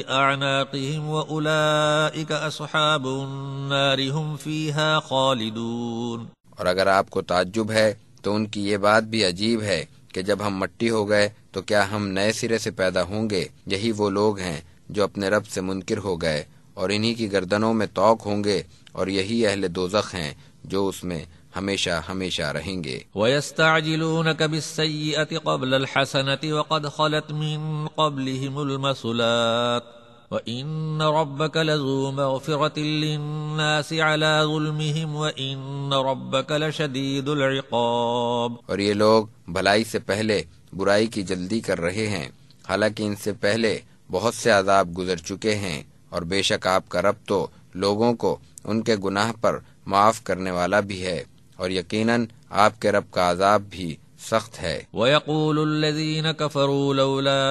أَعْنَاقِهِمْ وَأُولَئِكَ أَصْحَابُ النَّارِ هُمْ فِيهَا خَالِدُونَ۔ اور اگر آپ کو تعجب ہے تو ان کی یہ بات بھی عجیب ہے کہ جب ہم مٹی ہو گئے تو کیا ہم نئے سرے سے پیدا ہوں گے؟ یہی وہ لوگ ہیں جو اپنے رب سے منکر ہو گئے اور انہی کی گردنوں میں طوق ہوں گے، اور یہی اہل دوزخ ہیں جو اس میں ہمیشہ ہمیشہ رہیں گے۔ وَيَسْتَعْجِلُونَكَ بِالسَّيِّئَةِ قَبْلَ الْحَسَنَةِ وَقَدْ خَلَتْ مِن قَبْلِهِمُ الْمَثُلَاتُ وَإِنَّ رَبَّكَ لَذُو مَغْفِرَةٍ لِلنَّاسِ عَلَى ظُلْمِهِمْ وَإِنَّ رَبَّكَ لَشَدِيدُ الْعِقَابِ۔ اور یہ لوگ بھلائی سے پہلے برائی کی جلدی کر رہے ہیں، حالانکہ ان سے پہلے بہت سے عذاب گزر چکے ہیں، اور بے شک آپ کا رب تو لوگوں کو ان کے گناہ پر معاف کرنے والا بھی ہے، اور یقیناً آپ کے رب کا عذاب بھی سخت ہے۔ وَيَقُولُ الَّذِينَ كَفَرُوا لَوْلَا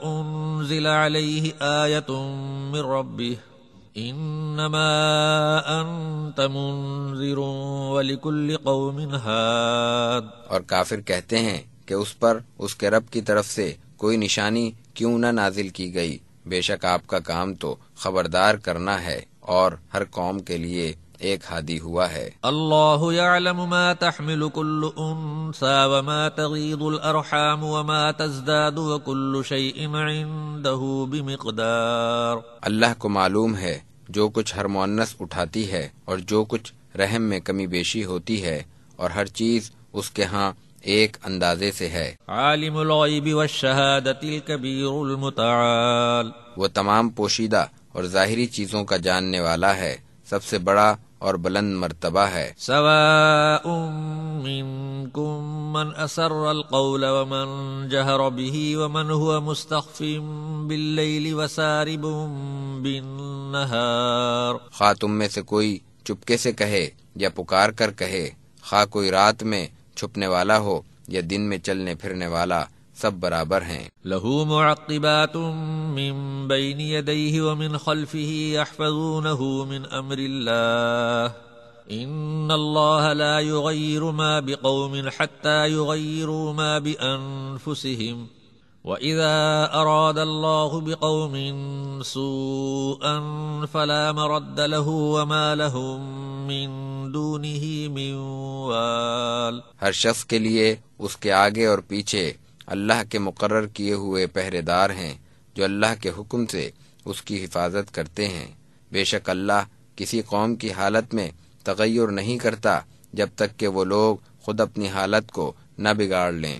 أُنزِلَ عَلَيْهِ آيَةٌ مِّن رَّبِّهِ إِنَّمَا أَنتَ مُنذِرٌ وَلِكُلِّ قَوْمٍ هَادٍ۔ اور کافر کہتے ہیں کہ اس پر اس کے رب کی طرف سے کوئی نشانی کیوں نہ نازل کی گئی، بے شک آپ کا کام تو خبردار کرنا ہے، اور ہر قوم کے لیے ایک ہادی ہوا ہے۔ اللہ يعلم ما تحمل كل انثى وما تغيض الارحام وما تزداد وكل شيء عنده بمقدار۔ اللہ کو معلوم ہے جو کچھ ہر مؤنث اٹھاتی ہے اور جو کچھ رحم میں کمی بیشی ہوتی ہے، اور ہر چیز اس کے ہاں ایک اندازے سے ہے۔ عالم الغیب والشہادۃ الکبیر المتعال۔ وہ تمام پوشیدہ اور ظاہری چیزوں کا جاننے والا ہے، سب سے بڑا اور بلند مرتبہ ہے۔ سواء منکم من اسر القول ومن جہر به ومن هو مستخف باللیل وسارب بالنہار۔ خواہ تم میں سے کوئی چپکے سے کہے یا پکار کر کہے، خواہ کوئی رات میں چھپنے والا ہو یا دن میں چلنے پھرنے والا، سب برابر ہیں۔ لہ معقبات من بین یدیہ ومن خلفہ یحفظونہ من امر اللہ ان اللہ لا یغیر ما بقوم حتی یغیروا ما بانفسہم وَإِذَا أَرَادَ اللَّهُ بِقَوْمٍ سُوءًا فَلَا مَرَدَّ لَهُ وَمَا لَهُم مِّن دُونِهِ مِن وَالٍ۔ ہر شخص کے لیے اس کے آگے اور پیچھے اللہ کے مقرر کیے ہوئے پہرے دار ہیں جو اللہ کے حکم سے اس کی حفاظت کرتے ہیں۔ بے شک اللہ کسی قوم کی حالت میں تغیر نہیں کرتا جب تک کہ وہ لوگ خود اپنی حالت کو نہ بگاڑ لیں،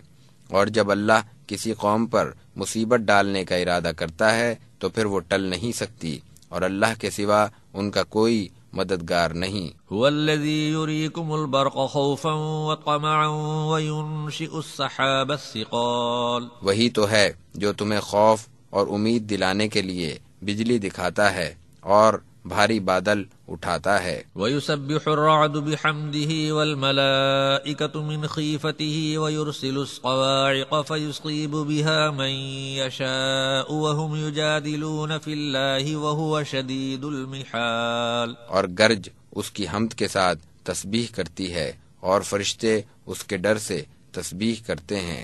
اور جب اللہ کسی قوم پر مصیبت ڈالنے کا ارادہ کرتا ہے تو پھر وہ ٹل نہیں سکتی، اور اللہ کے سوا ان کا کوئی مددگار نہیں۔ هو الذي يريكم البرق خوفا وطمعا وينشئ السحاب الثقال۔ وہی تو ہے جو تمہیں خوف اور امید دلانے کے لیے بجلی دکھاتا ہے اور بھاری بادل اٹھاتا ہے۔ وَيُسَبِّحُ الرَّعْدُ بِحَمْدِهِ وَالْمَلَائِكَةُ مِنْ خِيفَتِهِ وَيُرْسِلُ الصَّوَاعِقَ فَيُصِيبُ بِهَا مَن يَشَاءُ وَهُمْ يُجَادِلُونَ فِي اللَّهِ وَهُوَ شَدِيدُ الْمِحَالِ۔ اور گرج اس کی حمد کے ساتھ تسبیح کرتی ہے اور فرشتے اس کے ڈر سے تسبیح کرتے ہیں،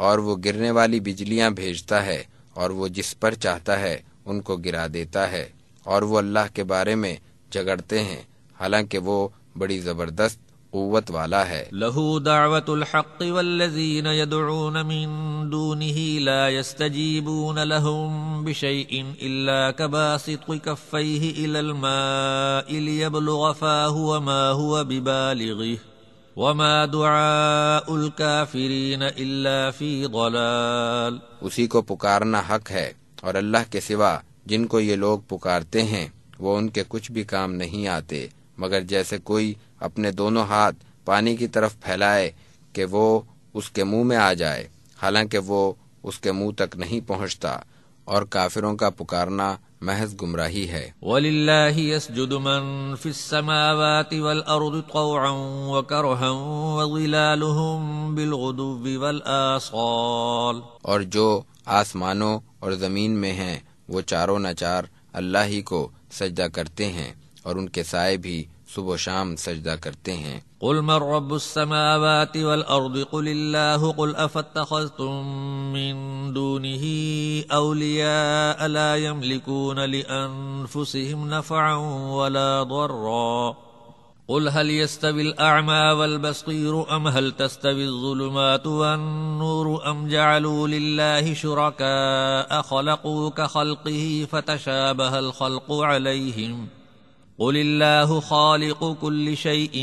اور وہ گرنے والی بجلیاں بھیجتا ہے اور وہ جس پر چاہتا ہے ان کو گرا دیتا ہے، اور وہ اللہ کے بارے میں جھگڑتے ہیں حالانکہ وہ بڑی زبردست قوت والا ہے۔ لَهُ دَعْوَةُ الْحَقِّ وَالَّذِينَ يَدْعُونَ مِن دُونِهِ لَا يَسْتَجِيبُونَ لَهُم بِشَيْءٍ إِلَّا كَبَاسِطِ كَفَّيْهِ إِلَى الْمَاءِ لِيَبْلُغَ فَاهُ وَمَا هُوَ بِبَالِغِهِ وَمَا دُعَاءُ الْكَافِرِينَ إِلَّا فِي ضَلَالٍ۔ اسی کو پکارنا حق ہے، اور اللہ کے سوا جن کو یہ لوگ پکارتے ہیں وہ ان کے کچھ بھی کام نہیں آتے، مگر جیسے کوئی اپنے دونوں ہاتھ پانی کی طرف پھیلائے کہ وہ اس کے منہ میں آ جائے، حالانکہ وہ اس کے منہ تک نہیں پہنچتا، اور کافروں کا پکارنا محض گمراہی ہے۔ وَلِلَّهِ يَسْجُدُ مَن فِي السَّمَاوَاتِ وَالْأَرْضِ طَوْعًا وَكَرْهًا وَظِلَالُهُم بِالْغُدُوِّ وَالْآصَالِ۔ اور جو آسمانوں اور زمین میں ہیں وہ چاروں ناچار اللہ ہی کو سجدہ کرتے ہیں، اور ان کے سائے بھی صبح و شام سجدہ کرتے ہیں۔ قل من رب السماوات والأرض قل الله قل أفاتخذتم من دونه أولياء لا يملكون لأنفسهم نفعا ولا ضرا قل هل يستوي الأعمى والبصير أم هل تستوي الظلمات والنور أم جعلوا لله شركاء خلقوا كخلقه فتشابه الخلق عليهم قل الله خالق كل شيء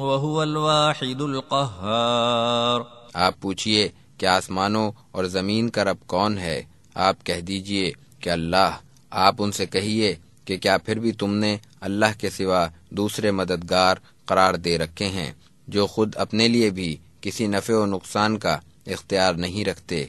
وهو الواحد القهار۔ آپ پوچھئے کہ آسمانوں اور زمین کا رب کون ہے؟ آپ کہہ دیجئے کہ اللہ۔ آپ ان سے کہیے کہ کیا پھر بھی تم نے اللہ کے سوا دوسرے مددگار قرار دے رکھے ہیں جو خود اپنے لیے بھی کسی نفع و نقصان کا اختیار نہیں رکھتے؟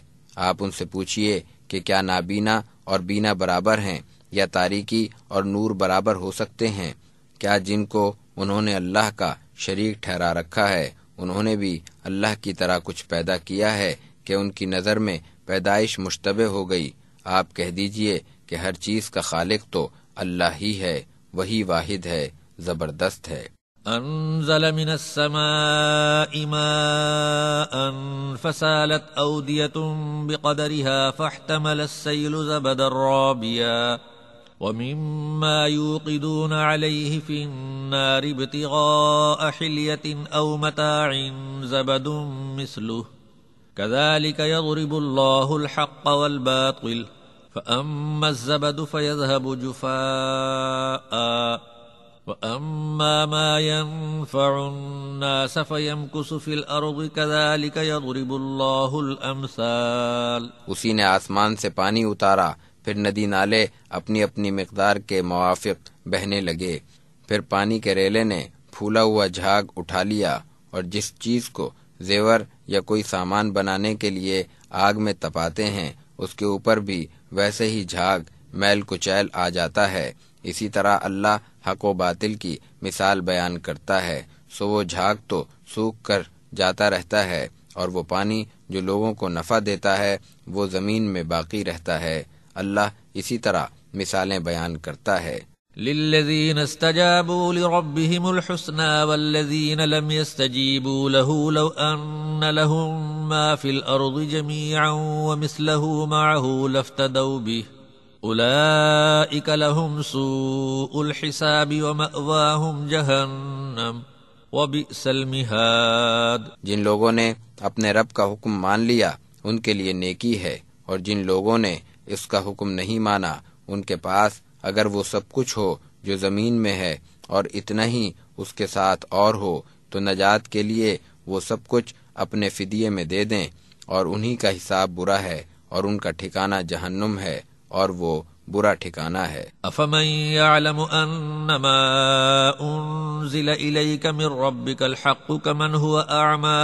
آپ ان سے پوچھئے کہ کیا نابینا اور بینا برابر ہیں، یا تاریکی اور نور برابر ہو سکتے ہیں؟ کیا جن کو انہوں نے اللہ کا شریک ٹھہرا رکھا ہے انہوں نے بھی اللہ کی طرح کچھ پیدا کیا ہے کہ ان کی نظر میں پیدائش مشتبہ ہو گئی؟ آپ کہہ دیجئے کہ ہر چیز کا خالق تو اللہ ہی ہے، وہی واحد ہے، زبردست ہے۔ انزل من السماء ماء فسالت أودية بقدرها فاحتمل السيل زبدا رابيا ومما يوقدون عليه في النار ابتغاء حلية أو متاع زبد مثله كذلك يضرب الله الحق والباطل فأما الزبد فيذهب جفاء وَأَمَّا مَا يَنفَعُ النَّاسَ فَيَمْكُثُ فِي الْأَرْضِ كَذَلِكَ يَضْرِبُ اللَّهُ الْأَمْثَالَ۔ اسی نے آسمان سے پانی اتارا، پھر ندی نالے اپنی اپنی مقدار کے موافق بہنے لگے، پھر پانی کے ریلے نے پھولا ہوا جھاگ اٹھا لیا، اور جس چیز کو زیور یا کوئی سامان بنانے کے لیے آگ میں تپاتے ہیں اس کے اوپر بھی ویسے ہی جھاگ میل کچیل آ جاتا ہے۔ اسی طرح اللہ حق و باطل کی مثال بیان کرتا ہے، سو وہ جھاگ تو سوکھ کر جاتا رہتا ہے، اور وہ پانی جو لوگوں کو نفع دیتا ہے وہ زمین میں باقی رہتا ہے۔ اللہ اسی طرح مثالیں بیان کرتا ہے۔ للذين استجابوا لربهم الحسنى والذين لم يستجيبوا له لو أن لهم ما في الأرض جميعا ومثله معه لافتدوا به أولئك لهم سوء الحساب ومأواهم جهنم وبئس المہاد۔ جن لوگوں نے اپنے رب کا حکم مان لیا ان کے لیے نیکی ہے، اور جن لوگوں نے اس کا حکم نہیں مانا ان کے پاس اگر وہ سب کچھ ہو جو زمین میں ہے اور اتنا ہی اس کے ساتھ اور ہو تو نجات کے لیے وہ سب کچھ اپنے فدیے میں دے دیں، اور انہی کا حساب برا ہے اور ان کا ٹھکانہ جہنم ہے اور وہ برا ٹھکانہ ہے۔ افمن يعلم انما انزل اليك من ربك الحق كمن هو اعمى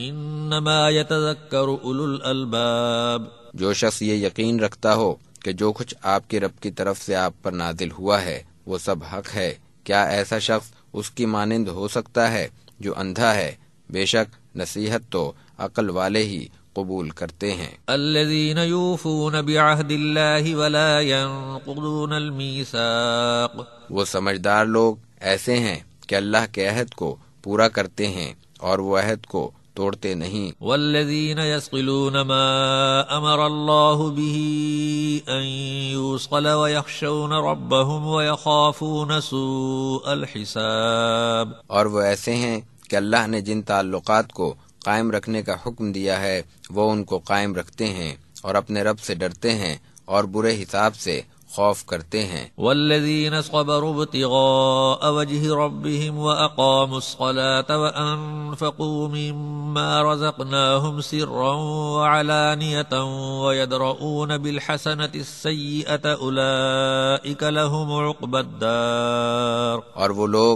انما يتذكر اولو الالباب۔ جو شخص یہ یقین رکھتا ہو کہ جو کچھ آپ کے رب کی طرف سے آپ پر نازل ہوا ہے وہ سب حق ہے، کیا ایسا شخص اس کی مانند ہو سکتا ہے جو اندھا ہے؟ بے شک نصیحت تو عقل والے ہی قبول کرتے ہیں۔ الذين يوفون بعهد الله ولا ينقضون الميثاق۔ وہ سمجھدار لوگ ایسے ہیں کہ اللہ کے عہد کو پورا کرتے ہیں اور وہ عہد کو توڑتے نہیں۔ والذين يصلون ما امر الله به ان يوصل ويخشون ربهم ويخافون سوء الحساب۔ اور وہ ایسے ہیں کہ اللہ نے جن تعلقات کو قائم رکھنے کا حکم دیا ہے وہ ان کو قائم رکھتے ہیں اور اپنے رب سے ڈرتے ہیں اور برے حساب سے خوف کرتے ہیں۔ والذین صبروا ابتغاء وجه ربهم وأقاموا الصلاة وأنفقوا مما رزقناهم سرا وعلانية ويدرؤون بالحسنة السيئة أولئك لهم عقبى الدار۔ اور وہ لوگ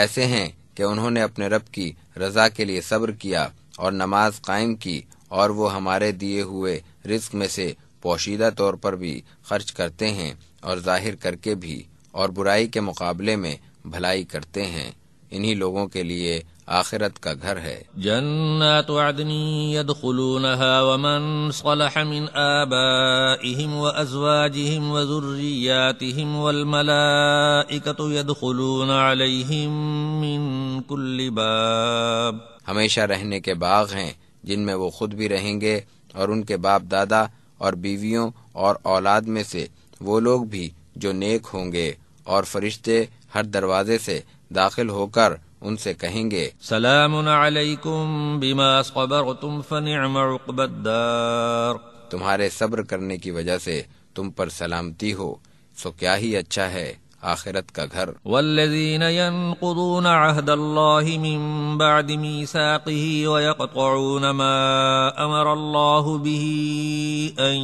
ایسے ہیں کہ انہوں نے اپنے رب کی رضا کے لیے صبر کیا اور نماز قائم کی، اور وہ ہمارے دیے ہوئے رزق میں سے پوشیدہ طور پر بھی خرچ کرتے ہیں اور ظاہر کر کے بھی، اور برائی کے مقابلے میں بھلائی کرتے ہیں، انہی لوگوں کے لیے آخرت کا گھر ہے۔ جنات عدن يدخلونها ومن صلح من آبائهم وأزواجهم وذرياتهم والملائكة يدخلون عليهم من كل باب۔ ہمیشہ رہنے کے باغ ہیں جن میں وہ خود بھی رہیں گے اور ان کے باپ دادا اور بیویوں اور اولاد میں سے وہ لوگ بھی جو نیک ہوں گے، اور فرشتے ہر دروازے سے داخل ہو کر ان سے کہیں گے سلام علیکم بما صبرتم فنعم عقبى الدار۔ تمہارے صبر کرنے کی وجہ سے تم پر سلامتی ہو، سو کیا ہی اچھا ہے آخرت کا گھر۔ والذین ينقضون عہد اللہ من بعد میثاقہ ويقطعون ما امر اللہ به ان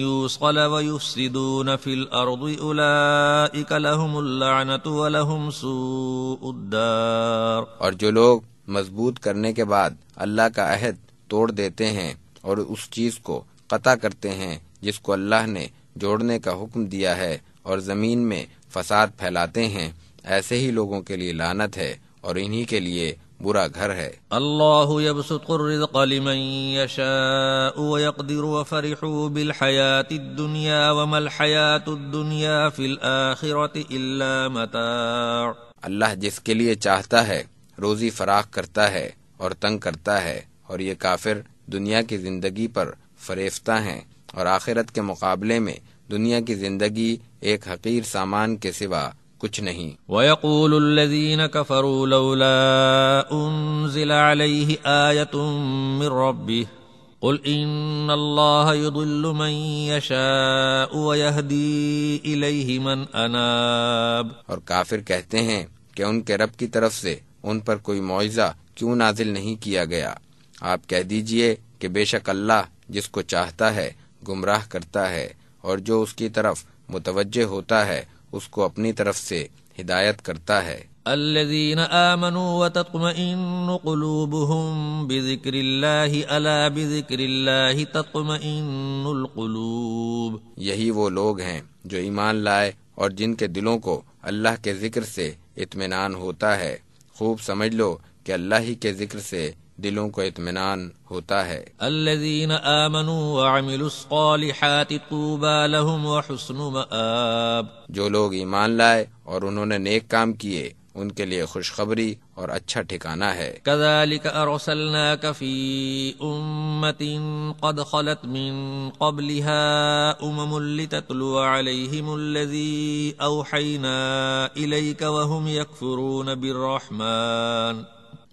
یوصل ویفسدون فی الارض اولئک لهم اللعنة ولهم سوء الدار۔ اور جو لوگ مضبوط کرنے کے بعد اللہ کا عہد توڑ دیتے ہیں اور اس چیز کو قطع کرتے ہیں جس کو اللہ نے جوڑنے کا حکم دیا ہے اور زمین میں فساد پھیلاتے ہیں، ایسے ہی لوگوں کے لیے لعنت ہے اور انہی کے لیے برا گھر ہے۔ اللہ یبسط الرزق لمن یشاء ویقدر وفرحوا بالحیاة الدنیا وما الحیاة الدنیا فی الآخرة الا متاع۔ اللہ جس کے لیے چاہتا ہے روزی فراخ کرتا ہے اور تنگ کرتا ہے، اور یہ کافر دنیا کی زندگی پر فریفتہ ہیں، اور آخرت کے مقابلے میں دنیا کی زندگی ایک حقیر سامان کے سوا کچھ نہیں۔ وَيَقُولُ الَّذِينَ كَفَرُوا لَوْلَا أُنزِلَ عَلَيْهِ آيَةٌ مِّن رَّبِّهِ قُلْ إِنَّ اللَّهَ يُضِلُّ مَن يَشَاءُ وَيَهْدِي إِلَيْهِ مَنْ أَنَابَ۔ اور کافر کہتے ہیں کہ ان کے رب کی طرف سے ان پر کوئی معجزہ کیوں نازل نہیں کیا گیا؟ آپ کہہ دیجئے کہ بے شک اللہ جس کو چاہتا ہے گمراہ کرتا ہے، اور جو اس کی طرف متوجہ ہوتا ہے اس کو اپنی طرف سے ہدایت کرتا ہے۔ الذين آمنوا وتطمئن قلوبهم بذكر الله ألا بذكر الله تطمئن القلوب۔ یہی وہ لوگ ہیں جو ایمان لائے اور جن کے دلوں کو اللہ کے ذکر سے اطمینان ہوتا ہے۔ خوب سمجھ لو کہ اللہ ہی کے ذکر سے دلوں کو اطمینان ہوتا ہے۔ الذین آمنوا وعملوا الصالحات طوبى لهم وحسن مآب، جو لوگ ایمان لائے اور انہوں نے نیک کام کیے ان کے لیے خوشخبری اور اچھا ٹھکانہ ہے۔ كذلك أرسلناك في أمة قد خلت من قبلها لتتلو عليهم الذي أوحينا إليك وهم يكفرون بالرحمن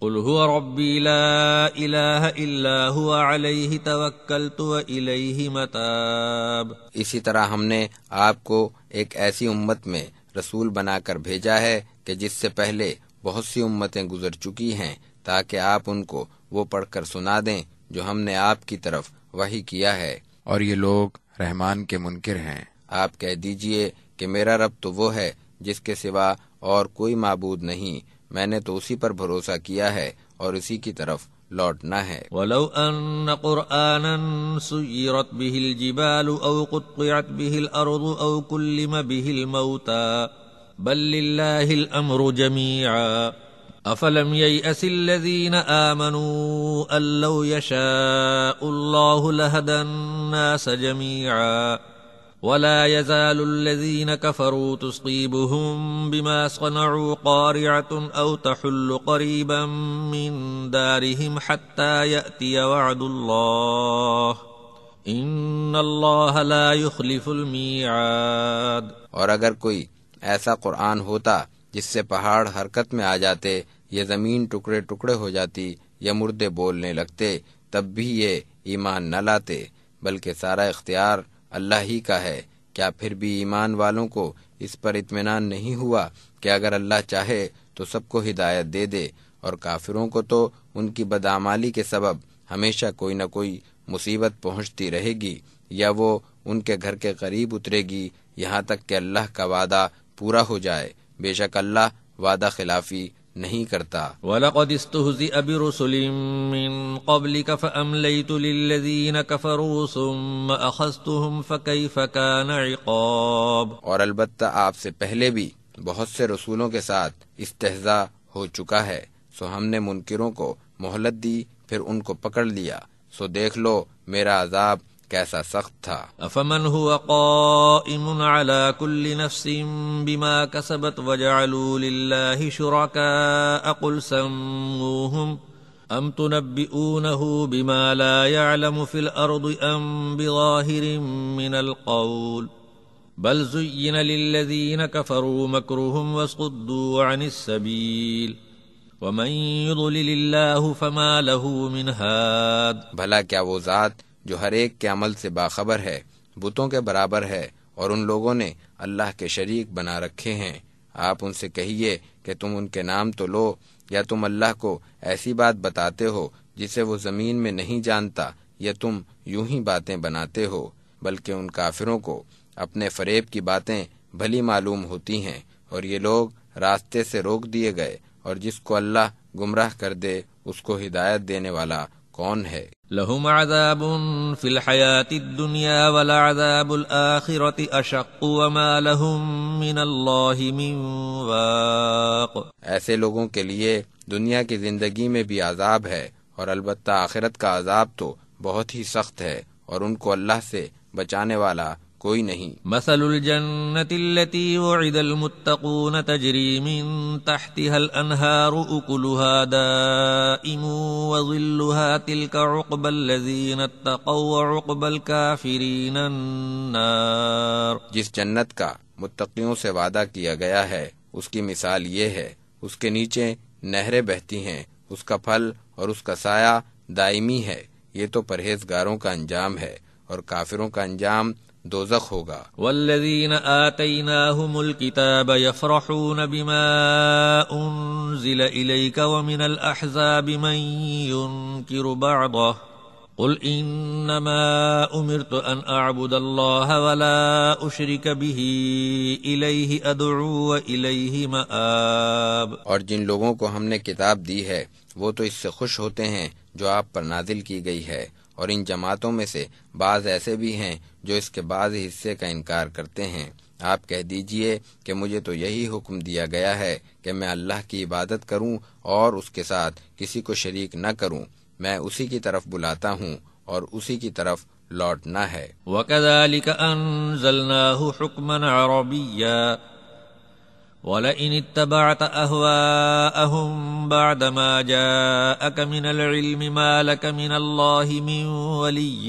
قل هو ربي لا إله إلا هو عليه توكلت وإليه متاب۔ اسی طرح ہم نے آپ کو ایک ایسی امت میں رسول بنا کر بھیجا ہے کہ جس سے پہلے بہت سی امتیں گزر چکی ہیں، تاکہ آپ ان کو وہ پڑھ کر سنا دیں جو ہم نے آپ کی طرف وحی کیا ہے، اور یہ لوگ رحمان کے منکر ہیں۔ آپ کہہ دیجئے کہ میرا رب تو وہ ہے جس کے سوا اور کوئی معبود نہیں، میں نے تو اسی پر بھروسہ کیا ہے اور اسی کی طرف لوٹنا ہے۔ ولو ان قرآنا سيرت به الجبال او قطعت به الارض او كلم به الموتى بل لله الامر جميعا افلم ييأس الذين آمنوا ان لو يشاء الله لهدى الناس جميعا ولا يزال الذين كفروا تصيبهم بما صنعوا قارعة أو تحل قريبا من دارهم حتى يأتي وعد الله إن الله لا يخلف الميعاد۔ اور اگر کوئی ایسا قرآن ہوتا جس سے پہاڑ حرکت میں آ جاتے یا زمین ٹکڑے ٹکڑے ہو جاتی یا مردے بولنے لگتے تب بھی یہ ایمان نہ لاتے، بلکہ سارا اختیار اللہ ہی کا ہے۔ کیا پھر بھی ایمان والوں کو اس پر اطمینان نہیں ہوا کہ اگر اللہ چاہے تو سب کو ہدایت دے دے، اور کافروں کو تو ان کی بدعمالی کے سبب ہمیشہ کوئی نہ کوئی مصیبت پہنچتی رہے گی، یا وہ ان کے گھر کے قریب اترے گی یہاں تک کہ اللہ کا وعدہ پورا ہو جائے۔ بے شک اللہ وعدہ خلافی نہیں کرتا۔ وَلَقَدِ اسْتُهْزِئَ بِرُسُلٍ مِّن قَبْلِكَ فَأَمْلَيْتُ لِلَّذِينَ كَفَرُوا ثُمَّ أَخَذْتُهُمْ فَكَيْفَ كَانَ عِقَابِ، اور البتہ آپ سے پہلے بھی بہت سے رسولوں کے ساتھ استہزاء ہو چکا ہے، سو ہم نے منکروں کو مہلت دی پھر ان کو پکڑ لیا، سو دیکھ لو میرا عذاب کیسا سخت تھا۔ افمن هو قائم على كل نفس بما كسبت وجعلوا لله شركاء قل سموهم ام تنبئونه بما لا يعلم في الارض ام بظاهر من القول بل زين للذين كفروا مكرهم وصدوا عن السبيل ومن يضلل الله فما له من هاد۔ بھلا کیا وہ ذات جو ہر ایک کے عمل سے باخبر ہے بتوں کے برابر ہے، اور ان لوگوں نے اللہ کے شریک بنا رکھے ہیں۔ آپ ان سے کہیے کہ تم ان کے نام تو لو، یا تم اللہ کو ایسی بات بتاتے ہو جسے وہ زمین میں نہیں جانتا، یا تم یوں ہی باتیں بناتے ہو، بلکہ ان کافروں کو اپنے فریب کی باتیں بھلی معلوم ہوتی ہیں، اور یہ لوگ راستے سے روک دیے گئے، اور جس کو اللہ گمراہ کر دے اس کو ہدایت دینے والا کون ہے؟ لهم عذاب في الحياة الدنيا ولعذاب الآخرة أشق وما لهم من الله من واق۔ ایسے لوگوں کے لیے دنیا کی زندگی میں بھی عذاب ہے، اور البتہ آخرت کا عذاب تو بہت ہی سخت ہے، اور ان کو اللہ سے بچانے والا کوئی نہیں۔ مثل الجنة التي وعد المتقون تجري من تحتها الأنهار أكلها دائم وظلها تلك عقبى الذين اتقوا وعقبى الكافرين النار۔ جس جنت کا متقیوں سے وعدہ کیا گیا ہے اس کی مثال یہ ہے، اس کے نیچے نہریں بہتی ہیں، اس کا پھل اور اس کا سایہ دائمی ہے، یہ تو پرہیزگاروں کا انجام ہے، اور کافروں کا انجام دوزخ ہوگا۔ والذین آتیناہم الکتاب یفرحون بما انزل الیک ومن الاحزاب من ینکر بعضہ قل انما امرت ان اعبد اللہ ولا اشرک به الیہ ادعو والیہ مآب۔ اور جن لوگوں کو ہم نے کتاب دی ہے وہ تو اس سے خوش ہوتے ہیں جو آپ پر نازل کی گئی ہے، اور ان جماعتوں میں سے بعض ایسے بھی ہیں جو اس کے بعض حصے کا انکار کرتے ہیں۔ آپ کہہ دیجئے کہ مجھے تو یہی حکم دیا گیا ہے کہ میں اللہ کی عبادت کروں اور اس کے ساتھ کسی کو شریک نہ کروں، میں اسی کی طرف بلاتا ہوں اور اسی کی طرف لوٹنا ہے۔ وَكَذَلِكَ أَنزَلْنَاهُ حُكْمًا عَرَبِيًّا وَلَئِنِ اتَّبَعْتَ أَهْوَاءَهُمْ بَعْدَمَا جَاءَكَ مِنَ الْعِلْمِ مَا لَكَ مِنَ اللَّهِ مِنْ وَلِيٍّ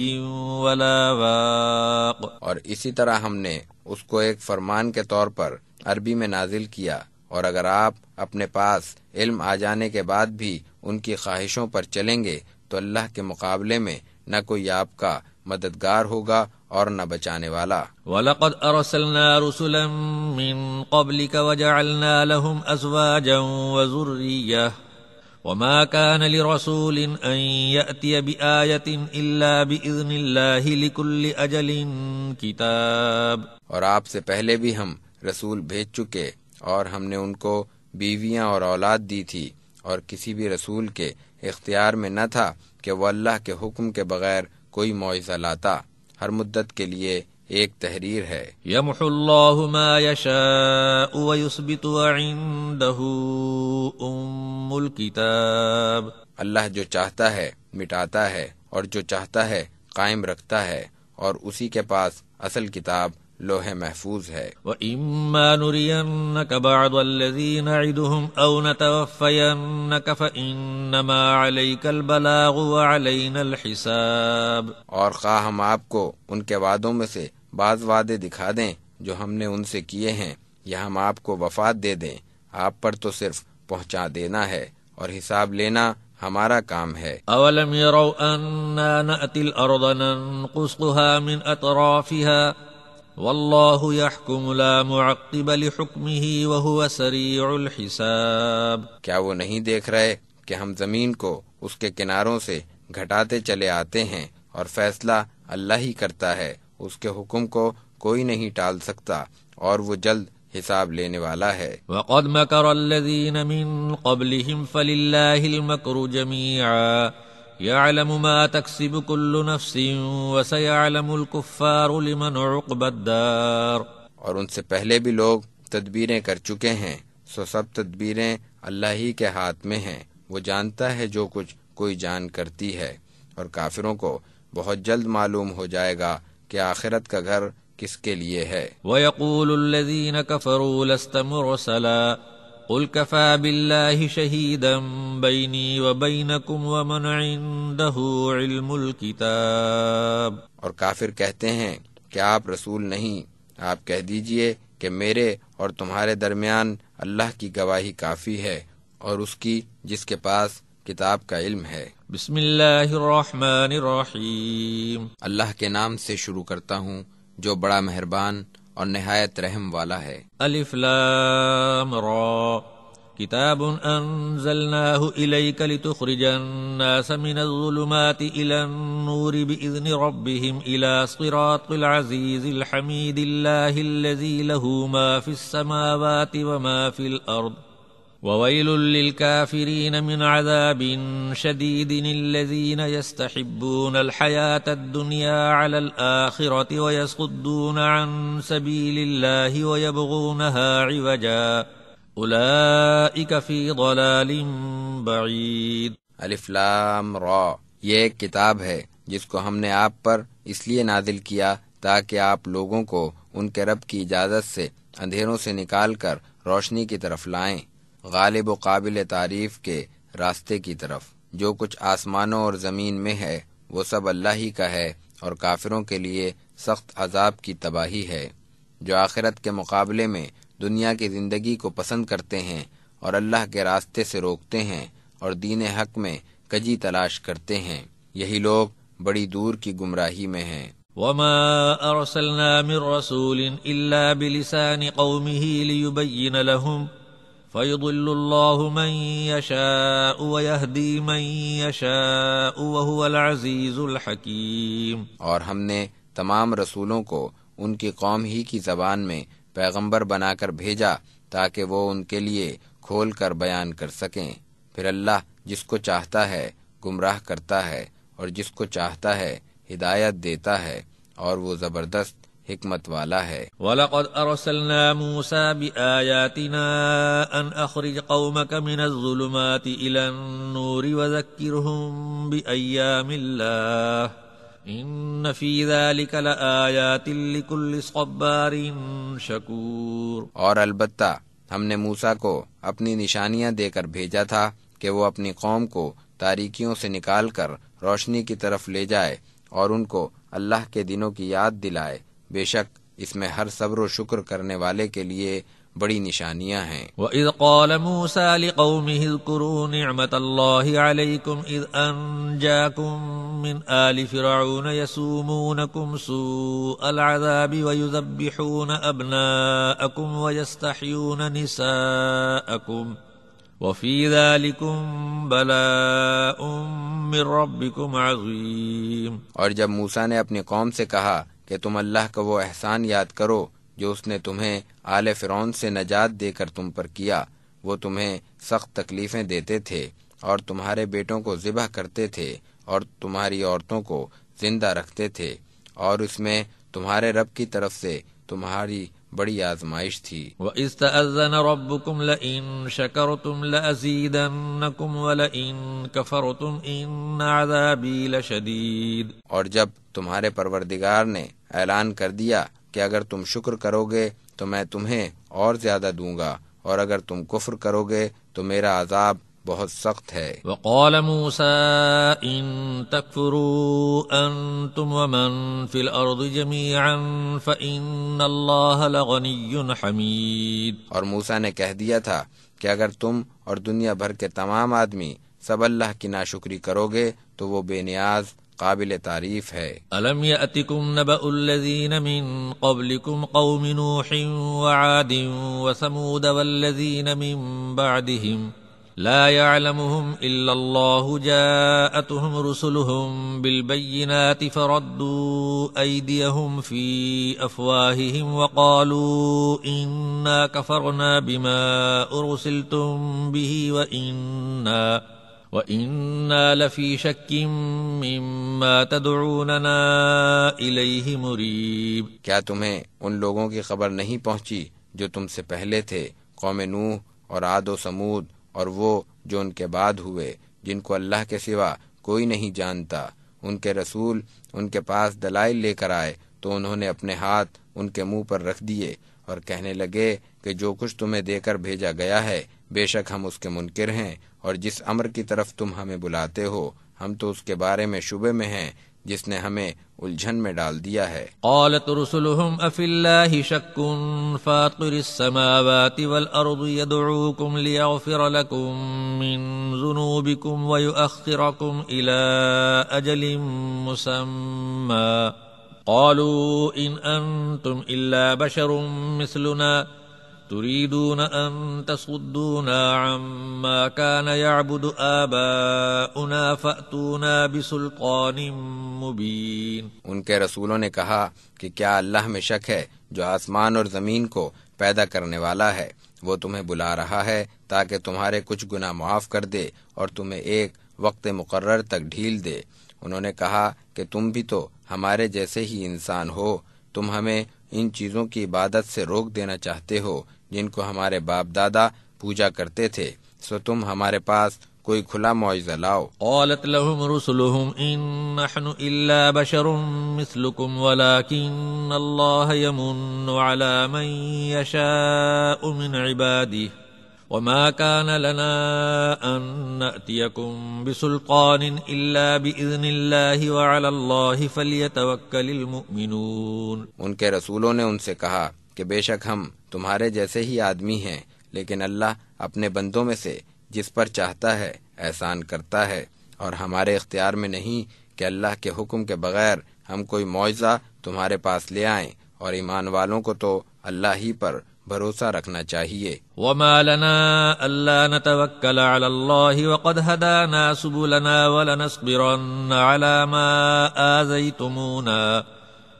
وَلَا وَاقٍ۔ اور اسی طرح ہم نے اس کو ایک فرمان کے طور پر عربی میں نازل کیا، اور اگر آپ اپنے پاس علم آ جانے کے بعد بھی ان کی خواہشوں پر چلیں گے تو اللہ کے مقابلے میں نہ کوئی آپ کا مددگار ہوگا اور نہ بچانے والا۔ وَلَقَدْ أَرْسَلْنَا رُسُلًا مِّن قَبْلِكَ وَجَعَلْنَا لَهُمْ أَزْوَاجًا وَذُرِّيَّةً وَمَا كَانَ لِرَسُولٍ أَن يَأْتِيَ بِآيَةٍ إِلَّا بِإِذْنِ اللَّهِ لِكُلِّ أَجَلٍ كِتَابٌ۔ اور آپ سے پہلے بھی ہم رسول بھیج چکے اور ہم نے ان کو بیویاں اور اولاد دی تھی، اور کسی بھی رسول کے اختیار میں نہ تھا کہ وہ اللہ کے حکم کے بغیر کوئی معجزہ لاتا۔ ہر مدت کے لیے ایک تحریر ہے۔ يَمْحُو اللَّهُ مَا يَشَاءُ وَيُثْبِتُ وَعِندَهُ أُمُّ الْكِتَابِ۔ اللہ جو چاہتا ہے مٹاتا ہے اور جو چاہتا ہے قائم رکھتا ہے، اور اسی کے پاس اصل کتاب لوح محفوظ ہے۔ وَإِمَّا نُرِيَنَّكَ بَعْضَ الَّذِي نَعِدُهُمْ أَوْ نَتَوَفَّيَنَّكَ فَإِنَّمَا عَلَيْكَ الْبَلَاغُ وَعَلَيْنَا الْحِسَابُ۔ اور خواہ ہم آپ کو ان کے وعدوں میں سے بعض وعدے دکھا دیں جو ہم نے ان سے کیے ہیں، یا ہم آپ کو وفات دے دیں، آپ پر تو صرف پہنچا دینا ہے اور حساب لینا ہمارا کام ہے۔ أَوَلَمْ يَرَوْا أَنَّا نَأْتِي الْأَرْضَ نَنْقُصُهَا مِنْ أَطْرَافِهَا وَاللَّهُ يَحْكُمُ لَا مُعَقِّبَ لِحُكْمِهِ وَهُوَ سَرِيعُ الْحِسَابِ۔ کیا وہ نہیں دیکھ رہے کہ ہم زمین کو اس کے کناروں سے گھٹاتے چلے آتے ہیں، اور فیصلہ اللہ ہی کرتا ہے، اس کے حکم کو کوئی نہیں ٹال سکتا، اور وہ جلد حساب لینے والا ہے۔ وَقَدْ مَكَرَ الَّذِينَ مِنْ قَبْلِهِمْ فَلِلَّهِ الْمَكْرُ جَمِيعًا يَعْلَمُ مَا تَكْسِبُ كُلُّ نَفْسٍ وَسَيَعْلَمُ الْكُفَّارُ لِمَنْ عُقْبَى الدَّارِ۔ اور ان سے پہلے بھی لوگ تدبیریں کر چکے ہیں، سو سب تدبیریں اللہ ہی کے ہاتھ میں ہیں، وہ جانتا ہے جو کچھ کوئی جان کرتی ہے، اور کافروں کو بہت جلد معلوم ہو جائے گا کہ آخرت کا گھر کس کے لیے ہے۔ وَيَقُولُ الَّذِينَ كَفَرُوا لَسْتَ مُرْسَلًا قُلْ كَفَى بِاللَّهِ شَهِيدًا بَيْنِي وَبَيْنَكُمْ وَمَنْ عِندَهُ عِلْمُ الْكِتَابِ۔ اور کافر کہتے ہیں کہ آپ رسول نہیں، آپ کہہ دیجئے کہ میرے اور تمہارے درمیان اللہ کی گواہی کافی ہے، اور اس کی جس کے پاس کتاب کا علم ہے۔ بسم اللہ الرحمن الرحیم۔ اللہ کے نام سے شروع کرتا ہوں جو بڑا مہربان اور نہایت رحم والا ہے۔ الف لام را کتاب انزلناه الیک لتخرج الناس من الظلمات الى النور باذن ربهم الى صراط العزیز الحمید اللہ الذی له ما في السماوات وما في الارض وَوَيْلٌ لِّلْكَافِرِينَ مِنْ عَذَابٍ شَدِيدٍ الَّذِينَ يَسْتَحِبُّونَ الْحَيَاةَ الدُّنْيَا عَلَى الْآخِرَةِ وَيَصُدُّونَ عَن سَبِيلِ اللَّهِ وَيَبْغُونَهَا عِوَجًا أُولَئِكَ فِي ضَلَالٍ بَعِيدٍ۔ الف لام را، یہ ایک کتاب ہے جس کو ہم نے آپ پر اس لیے نازل کیا تاکہ آپ لوگوں کو ان کے رب کی اجازت سے اندھیروں سے نکال کر روشنی کی طرف لائیں، غالب و قابل تعریف کے راستے کی طرف۔ جو کچھ آسمانوں اور زمین میں ہے وہ سب اللہ ہی کا ہے، اور کافروں کے لیے سخت عذاب کی تباہی ہے۔ جو آخرت کے مقابلے میں دنیا کی زندگی کو پسند کرتے ہیں اور اللہ کے راستے سے روکتے ہیں اور دین حق میں کجی تلاش کرتے ہیں، یہی لوگ بڑی دور کی گمراہی میں ہیں۔ وما أرسلنا من رسول إلا بلسان قومه ليبين لهم فيضل الله من يشاء ويهدي من يشاء وهو العزيز الحكيم۔ اور ہم نے تمام رسولوں کو ان کی قوم ہی کی زبان میں پیغمبر بنا کر بھیجا تاکہ وہ ان کے لیے کھول کر بیان کر سکیں۔ پھر اللہ جس کو چاہتا ہے گمراہ کرتا ہے اور جس کو چاہتا ہے ہدایت دیتا ہے، اور وہ زبردست حکمت والا ہے۔ وَلَقَدْ أَرْسَلْنَا مُوسَى بِآيَاتِنَا أَنْ أَخْرِجْ قَوْمَكَ مِنَ الظُّلُمَاتِ إِلَى النُّورِ وَذَكِّرْهُمْ بِأَيَّامِ اللَّهِ إِنَّ فِي ذَلِكَ لَآيَاتٍ لِكُلِّ صَبَّارٍ شَكُورٍ۔ اور البتہ ہم نے موسیٰ کو اپنی نشانیاں دے کر بھیجا تھا کہ وہ اپنی قوم کو تاریکیوں سے نکال کر روشنی کی طرف لے جائے اور ان کو اللہ کے دنوں کی یاد دلائے۔ بے شک اس میں ہر صبر و شکر کرنے والے کے لیے بڑی نشانیاں ہیں۔ وَإِذْ قَالَ مُوسَى لِقَوْمِهِ اذْكُرُوا نِعْمَةَ اللَّهِ عَلَيْكُمْ إِذْ أَنْجَاكُمْ مِنْ آلِ فِرْعَوْنَ يَسُومُونَكُمْ سُوءَ الْعَذَابِ وَيُذَبِّحُونَ أَبْنَاءَكُمْ وَيَسْتَحْيُونَ نِسَاءَكُمْ وَفِي ذَلِكُمْ بَلَاءٌ مِّن رَّبِّكُمْ عَظِيمٌ۔ اور جب موسیٰ نے اپنی قوم سے کہا کہ تم اللہ کا وہ احسان یاد کرو جو اس نے تمہیں آل فرعون سے نجات دے کر تم پر کیا، وہ تمہیں سخت تکلیفیں دیتے تھے اور تمہارے بیٹوں کو ذبح کرتے تھے اور تمہاری عورتوں کو زندہ رکھتے تھے، اور اس میں تمہارے رب کی طرف سے تمہاری بڑی آزمائش تھی۔ وَإِذْ تَأَذَّنَ رَبُّكُمْ لَئِن شَكَرْتُمْ لَأَزِيدَنَّكُمْ وَلَئِن كَفَرْتُمْ إِنَّ عَذَابِي لَشَدِيدٌ۔ اور جب تمہارے پروردگار نے اعلان کر دیا کہ اگر تم شکر کرو گے تو میں تمہیں اور زیادہ دوں گا، اور اگر تم کفر کرو گے تو میرا عذاب بہت سخت ہے۔ وَقَالَ مُوسَىٰ إِن تَكْفُرُوا أَنتُمْ وَمَن فِي الْأَرْضِ جَمِيعًا فَإِنَّ اللَّهَ لَغَنِيٌّ حَمِيدٌ۔ اور موسیٰ نے کہہ دیا تھا کہ اگر تم اور دنیا بھر کے تمام آدمی سب اللہ کی ناشکری کرو گے تو وہ بے نیاز قابل تعریف ہے۔ أَلَمْ يَأْتِكُمْ نَبَأُ الَّذِينَ مِن قَبْلِكُمْ قَوْمِ نُوحٍ وَعَادٍ وَثَمُودَ وَالَّذِينَ مِن بَعْدِهِمْ لا يعلمهم إلا الله جاءتهم رسلهم بالبينات فردوا أيديهم في أفواههم وقالوا إنا كفرنا بما أرسلتم به وإنا لفي شك مما تدعوننا إليه مريب۔ کیا تمہیں ان لوگوں کی خبر نہیں پہنچی جو تم سے پہلے تھے، قوم نوح اور عاد و سمود، اور وہ جو ان کے بعد ہوئے، جن کو اللہ کے سوا کوئی نہیں جانتا؟ ان کے رسول ان کے پاس دلائل لے کر آئے تو انہوں نے اپنے ہاتھ ان کے منہ پر رکھ دیے اور کہنے لگے کہ جو کچھ تمہیں دے کر بھیجا گیا ہے بے شک ہم اس کے منکر ہیں، اور جس امر کی طرف تم ہمیں بلاتے ہو ہم تو اس کے بارے میں شبے میں ہیں جس نے ہمیں الجھن میں ڈال دیا ہے۔ قالت رسلهم افی اللہ شک فاطر السماوات والارض يدعوكم ليغفر لكم من ذنوبكم ويؤخركم الى اجل مسمى قالوا ان انتم الا بشر مثلنا تريدون ان تصدونا عما كان يعبد آباؤنا فأتونا بسلطان مبين۔ ان کے رسولوں نے کہا کہ کیا اللہ میں شک ہے جو آسمان اور زمین کو پیدا کرنے والا ہے؟ وہ تمہیں بلا رہا ہے تاکہ تمہارے کچھ گناہ معاف کر دے اور تمہیں ایک وقت مقرر تک ڈھیل دے۔ انہوں نے کہا کہ تم بھی تو ہمارے جیسے ہی انسان ہو، تم ہمیں ان چیزوں کی عبادت سے روک دینا چاہتے ہو جن کو ہمارے باپ دادا پوجا کرتے تھے، سو تم ہمارے پاس کوئی کھلا معجزہ لاؤ۔ قالت لهم رسلهم ان نحن الا بشر مثلكم ولكن الله يمن على من يشاء من عباده وما كان لنا ان نأتيكم بسلطان الا باذن الله وعلى الله فليتوكل المؤمنون۔ ان کے رسولوں نے ان سے کہا کہ بے شک ہم تمہارے جیسے ہی آدمی ہیں، لیکن اللہ اپنے بندوں میں سے جس پر چاہتا ہے احسان کرتا ہے، اور ہمارے اختیار میں نہیں کہ اللہ کے حکم کے بغیر ہم کوئی معجزہ تمہارے پاس لے آئیں، اور ایمان والوں کو تو اللہ ہی پر بھروسہ رکھنا چاہیے۔ وما لنا الا نتوكل على الله وقد هدانا سبلنا ولنصبرن على ما آذيتمونا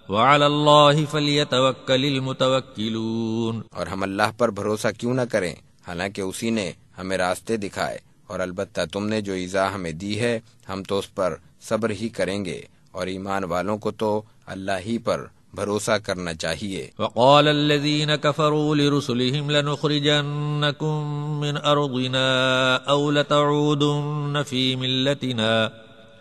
وعلى الله فليتوكل المتوكلون۔ اور ہم اللہ پر بھروسہ کیوں نہ کریں حالانکہ اسی نے ہمیں راستے دکھائے، اور البتہ تم نے جو ایذا ہمیں دی ہے ہم تو اس پر صبر ہی کریں گے، اور ایمان والوں کو تو اللہ ہی پر بھروسہ کرنا چاہیے۔ وقال الذين كفروا لرسلهم لنخرجنكم من أرضنا أو لتعودن في ملتنا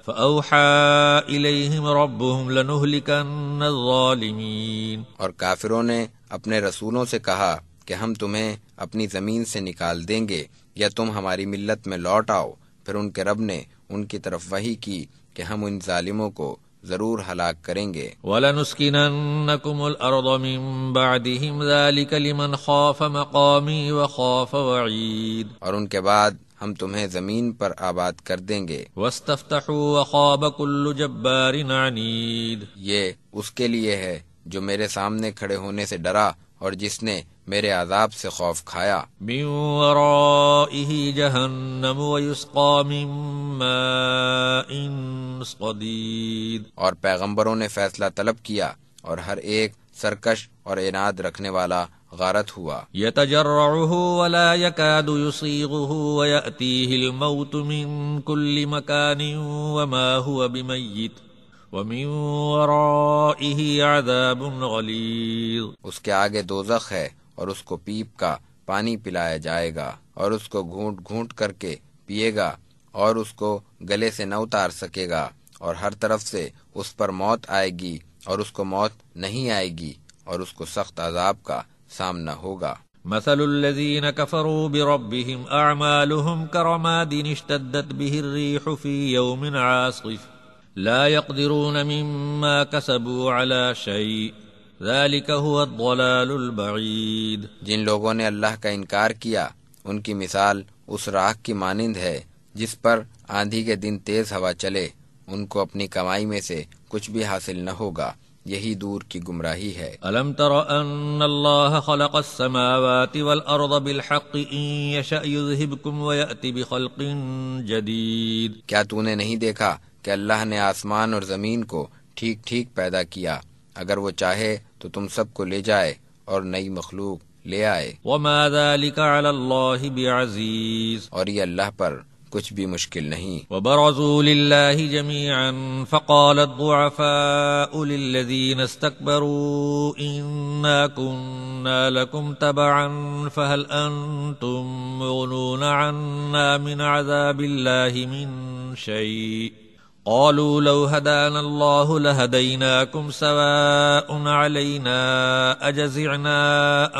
فأوحى إليهم ربهم لنهلكن الظالمين۔ اور کافروں نے اپنے رسولوں سے کہا کہ ہم تمہیں اپنی زمین سے نکال دیں گے یا تم ہماری ملت میں لوٹ آؤ۔ پھر ان کے رب نے ان کی طرف وحی کی کہ ہم ان ظالموں کو ضرور ہلاک کریں گے۔ وَلَنُسْكِنَنَّكُمُ الْأَرْضَ مِن بَعْدِهِمْ ذَلِكَ لِمَنْ خَافَ مَقَامِي وَخَافَ وَعِيدِ۔ اور ان کے بعد ہم تمہیں زمین پر آباد کر دیں گے۔ وَاسْتَفْتَحُوا وَخَابَ كُلُّ جَبَّارٍ عَنِيدٍ۔ یہ اس کے لیے ہے جو میرے سامنے کھڑے ہونے سے ڈرا اور جس نے میرے عذاب سے خوف کھایا۔ مِن وَرَائِهِ جَهَنَّمُ وَيُسْقَى مِن مَّاءٍ صَدِيدٍ۔ اور پیغمبروں نے فیصلہ طلب کیا اور ہر ایک سرکش اور عناد رکھنے والا غارت ہوا۔ يَتَجَرَّعُهُ وَلَا يَكَادُ يُصِيغُهُ وَيَأْتِيهِ الْمَوْتُ مِن كُلِّ مَكَانٍ وَمَا هُوَ بِمَيِّتٍ وَمِن وَرَائِهِ عَذَابٌ غَلِيظٌ۔ اس کے آگے دوزخ ہے اور اس کو پیپ کا پانی پلایا جائے گا اور اس کو گھونٹ گھونٹ کر کے پیے گا اور اس کو گلے سے نہ اتار سکے گا، اور ہر طرف سے اس پر موت آئے گی اور اس کو موت نہیں آئے گی اور اس کو سخت عذاب کا سامنا ہوگا۔ مثل الذين كفروا بربهم أعمالهم كرماد اشتدت به الريح في يوم عاصف لا يقدرون مما كسبوا على شيء ذلك هو الضلال البعيد۔ جن لوگوں نے اللہ کا انکار کیا ان کی مثال اس راکھ کی مانند ہے جس پر آندھی کے دن تیز ہوا چلے، ان کو اپنی کمائی میں سے کچھ بھی حاصل نہ ہوگا، یہی دور کی گمراہی ہے۔ ألم تر أن الله خلق السماوات والأرض بالحق إن يشأ يذهبكم ويأتي بخلق جديد۔ کیا تو نے نہیں دیکھا کہ اللہ نے آسمان اور زمین کو ٹھیک ٹھیک پیدا کیا، اگر وہ چاہے تو تم سب کو لے جائے اور نئی مخلوق لے آئے۔ وما ذلك على الله بعزيز۔ اور یہ اللہ پر کچھ بھی مشکل نہیں۔ وبرزوا لله جميعا فقال الضعفاء للذين استكبروا إنا كنا لكم تبعا فهل أنتم مغنون عنا من عذاب الله من شيء قالوا لو هدانا الله لهديناكم سواء علينا أجزعنا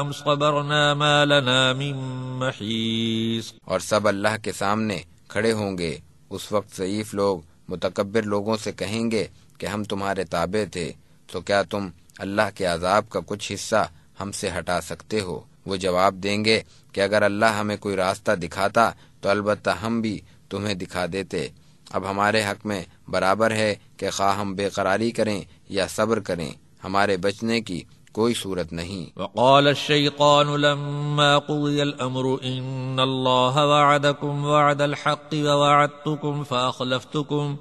أم صبرنا ما لنا من محيص۔ اور سب اللہ کے سامنے کھڑے ہوں گے، اس وقت ضعیف لوگ متکبر لوگوں سے کہیں گے کہ ہم تمہارے تابع تھے، تو کیا تم اللہ کے عذاب کا کچھ حصہ ہم سے ہٹا سکتے ہو؟ وہ جواب دیں گے کہ اگر اللہ ہمیں کوئی راستہ دکھاتا تو البتہ ہم بھی تمہیں دکھا دیتے۔ اب ہمارے حق میں برابر ہے کہ خواہ ہم بے قراری کریں یا صبر کریں، ہمارے بچنے کی کوئی صورت نہیں۔ وقال الشيطان لما قضي الأمر إن الله وعدكم وعد الحق ووعدتكم فأخلفتكم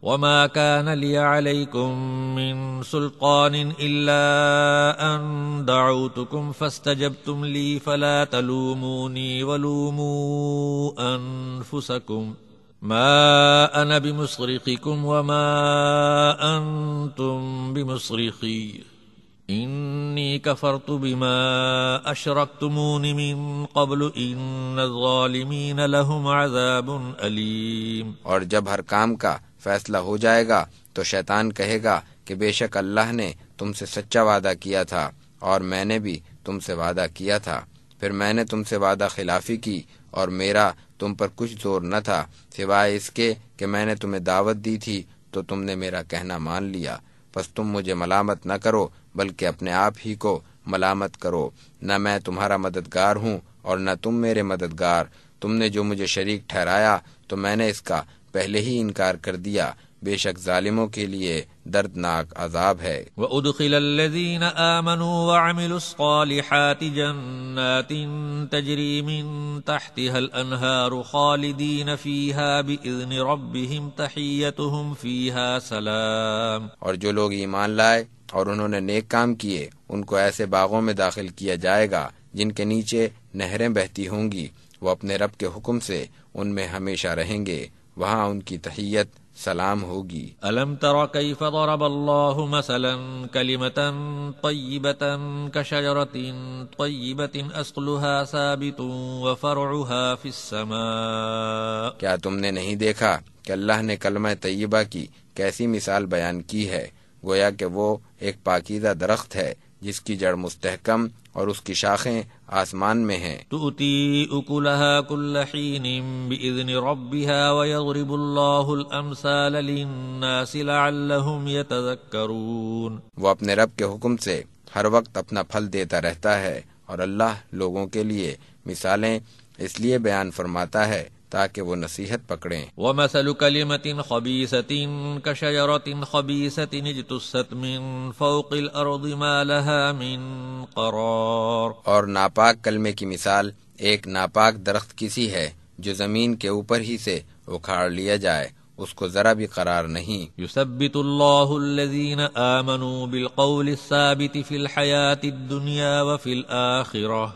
وما كان لي عليكم من سلطان إلا أن دعوتكم فاستجبتم لي فلا تلوموني ولوموا أنفسكم ما أنا بمصرخكم وما أنتم بمصرخي إني كفرت بما أشركتمون من قبل إن الظالمين لهم عذاب أليم۔ اور جب ہر کام کا فیصلہ ہو جائے گا تو شیطان کہے گا کہ بے شک اللہ نے تم سے سچا وعدہ کیا تھا اور میں نے بھی تم سے وعدہ کیا تھا، پھر میں نے تم سے وعدہ خلافی کی اور میرا تم پر کچھ زور نہ تھا سوائے اس کے کہ میں نے تمہیں دعوت دی تھی تو تم نے میرا کہنا مان لیا، پس تم مجھے ملامت نہ کرو بلکہ اپنے آپ ہی کو ملامت کرو، نہ میں تمہارا مددگار ہوں اور نہ تم میرے مددگار، تم نے جو مجھے شریک ٹھہرایا تو میں نے اس کا پہلے ہی انکار کر دیا، بے شک ظالموں کے لیے دردناک عذاب ہے۔ وَأُدْخِلَ الَّذِينَ آمَنُوا وَعَمِلُوا الصَّالِحَاتِ جَنَّاتٍ تَجْرِي مِن تَحْتِهَا الْأَنْهَارُ خَالِدِينَ فِيهَا بِإِذْنِ رَبِّهِمْ تَحِيَّتُهُمْ فِيهَا سَلَامٌ۔ اور جو لوگ ایمان لائے اور انہوں نے نیک کام کیے ان کو ایسے باغوں میں داخل کیا جائے گا جن کے نیچے نہریں بہتی ہوں گی، وہ اپنے رب کے حکم سے ان میں ہمیشہ رہیں گے، وہاں ان کی تحیت سلام ہوگی۔ ألم تر كيف ضرب الله مثلا كلمة طيبة كشجرة طيبة أصلها ثابت وفرعها في السماء۔ کیا تم نے نہیں دیکھا کہ اللہ نے کلمہ طیبہ کی کیسی مثال بیان کی ہے، گویا کہ وہ ایک پاکیزہ درخت ہے جس کی جڑ مستحکم اور اس کی شاخیں آسمان میں ہیں۔ تؤتي أكلها كل حين بإذن ربها ويضرب الله الأمثال للناس لعلهم يتذكرون۔ وہ اپنے رب کے حکم سے ہر وقت اپنا پھل دیتا رہتا ہے، اور اللہ لوگوں کے لیے مثالیں اس لیے بیان فرماتا ہے تاکہ وہ نصیحت پکڑیں۔ ومثل كلمة خبيثة كشجرة خبيثة اجتثت من فوق الأرض ما لها من قرار۔ اور ناپاک کلمے کی مثال ایک ناپاک درخت کسی ہے جو زمین کے اوپر ہی سے اکھاڑ لیا جائے، اس کو ذرا بھی قرار نہیں۔ يثبت الله الذين آمنوا بالقول الثابت في الحياة الدنيا وفي الآخرة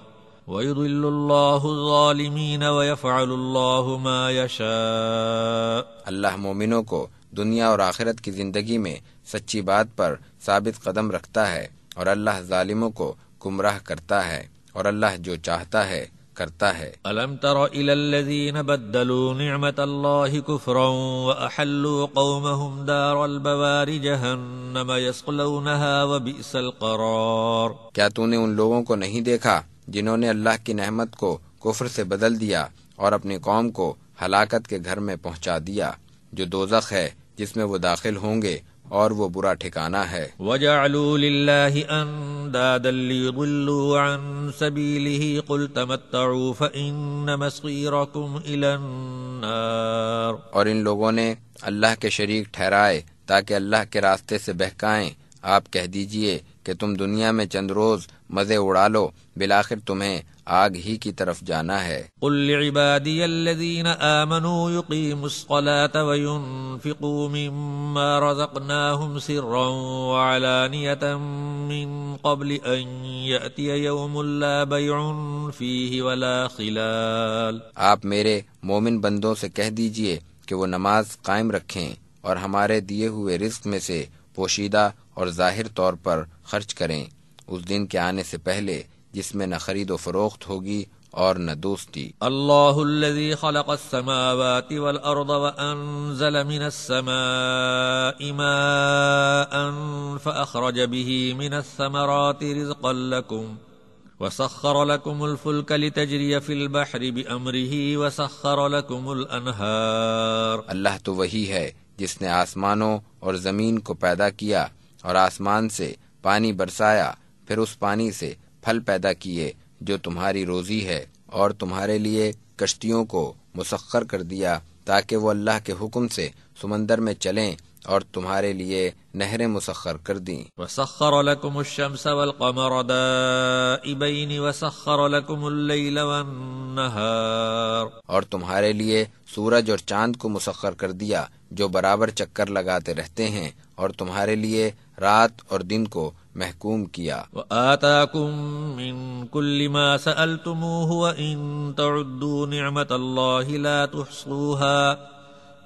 ويضل الله الظالمين ويفعل الله ما يشاء۔ اللہ مومنوں کو دنیا اور آخرت کی زندگی میں سچی بات پر ثابت قدم رکھتا ہے، اور اللہ ظالموں کو گمراہ کرتا ہے، اور اللہ جو چاہتا ہے کرتا ہے۔ ألم تر إلى الذين بدلوا نعمة الله كفرا وأحلوا قومهم دار البوار جهنم يصلونها وبئس القرار۔ کیا تو نے ان لوگوں کو نہیں دیکھا جنہوں نے اللہ کی نعمت کو کفر سے بدل دیا اور اپنی قوم کو ہلاکت کے گھر میں پہنچا دیا، جو دوزخ ہے جس میں وہ داخل ہوں گے، اور وہ برا ٹھکانہ ہے۔ وَجَعَلُوا لِلَّهِ أَنْدَادًا لِيُضِلُّوا عَنْ سَبِيلِهِ قُلْ تَمَتَّعُوا فَإِنَّ مَصِيرَكُمْ إِلَى النَّارِ۔ اور ان لوگوں نے اللہ کے شریک ٹھہرائے تاکہ اللہ کے راستے سے بہکائیں۔ آپ کہہ دیجئے کہ تم دنیا میں چند روز مزے اڑا لو، بالآخر تمہیں آگ ہی کی طرف جانا ہے۔ قل لعبادي الذين آمنوا يقيموا الصلاة وينفقوا مما رزقناهم سرا وعلانية من قبل أن يأتي يوم لا بيع فيه ولا خلال۔ آپ میرے مومن بندوں سے کہہ دیجئے کہ وہ نماز قائم رکھیں اور ہمارے دیے ہوئے رزق میں سے پوشیدہ اور ظاہر طور پر خرچ کریں، اس دن کے آنے سے پہلے جس میں نہ خرید و فروخت ہوگی اور نہ دوستی۔ اللہ الذي خلق السماوات والأرض وأنزل من السماء ماء فأخرج به من الثمرات رزقا لكم وسخر لكم الفلك لتجري في البحر بأمره وسخر لكم الأنهار۔ اللہ تو وہی ہے جس نے آسمانوں اور زمین کو پیدا کیا اور آسمان سے پانی برسایا، پھر اس پانی سے پھل پیدا کیے جو تمہاری روزی ہے، اور تمہارے لیے کشتیوں کو مسخر کر دیا تاکہ وہ اللہ کے حکم سے سمندر میں چلیں، اور تمہارے لیے نہریں مسخر کر دیں۔ وسخر لكم الشمس والقمر دائبين وسخر لكم الليل والنهار۔ اور تمہارے لیے سورج اور چاند کو مسخر کر دیا جو برابر چکر لگاتے رہتے ہیں، اور تمہارے لیے رات اور دن کو محکوم کیا۔ وآتاكم من كل ما سألتموه وإن تعدوا نعمة الله لا تحصوها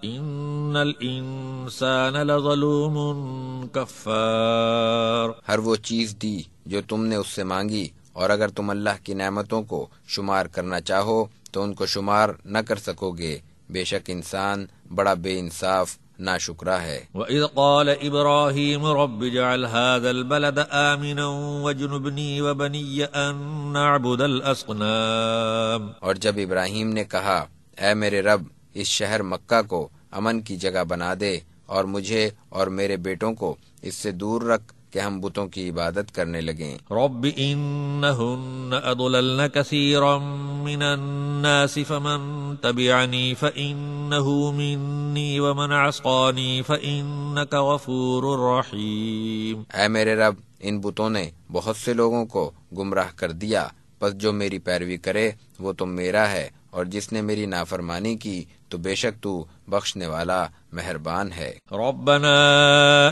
ان الانسان لظلوم کفار۔ ہر وہ چیز دی جو تم نے اس سے مانگی، اور اگر تم اللہ کی نعمتوں کو شمار کرنا چاہو تو ان کو شمار نہ کر سکو گے، بے شک انسان بڑا بے انصاف ناشکرا ہے۔ وَإِذْ قَالَ إِبْرَاهِيمُ رَبِّ اجْعَلْ هَذَا الْبَلَدَ آمِنًا وَاجْنُبْنِي وَبَنِيَّ أَن نَّعْبُدَ الْأَصْنَامَ۔ اور جب ابراہیم نے کہا، اے میرے رب، اس شہر مکہ کو امن کی جگہ بنا دے، اور مجھے اور میرے بیٹوں کو اس سے دور رکھ کہ ہم بتوں کی عبادت کرنے لگیں۔ رب انہن اضللن کثیرا من الناس فمن تبعنی فانہ منی ومن عصانی فانک غفور رحیم۔ اے میرے رب، ان بتوں نے بہت سے لوگوں کو گمراہ کر دیا، پس جو میری پیروی کرے وہ تو میرا ہے، اور جس نے میری نافرمانی کی تو بے شک تو بخشنے والا مہربان ہے۔ ربنا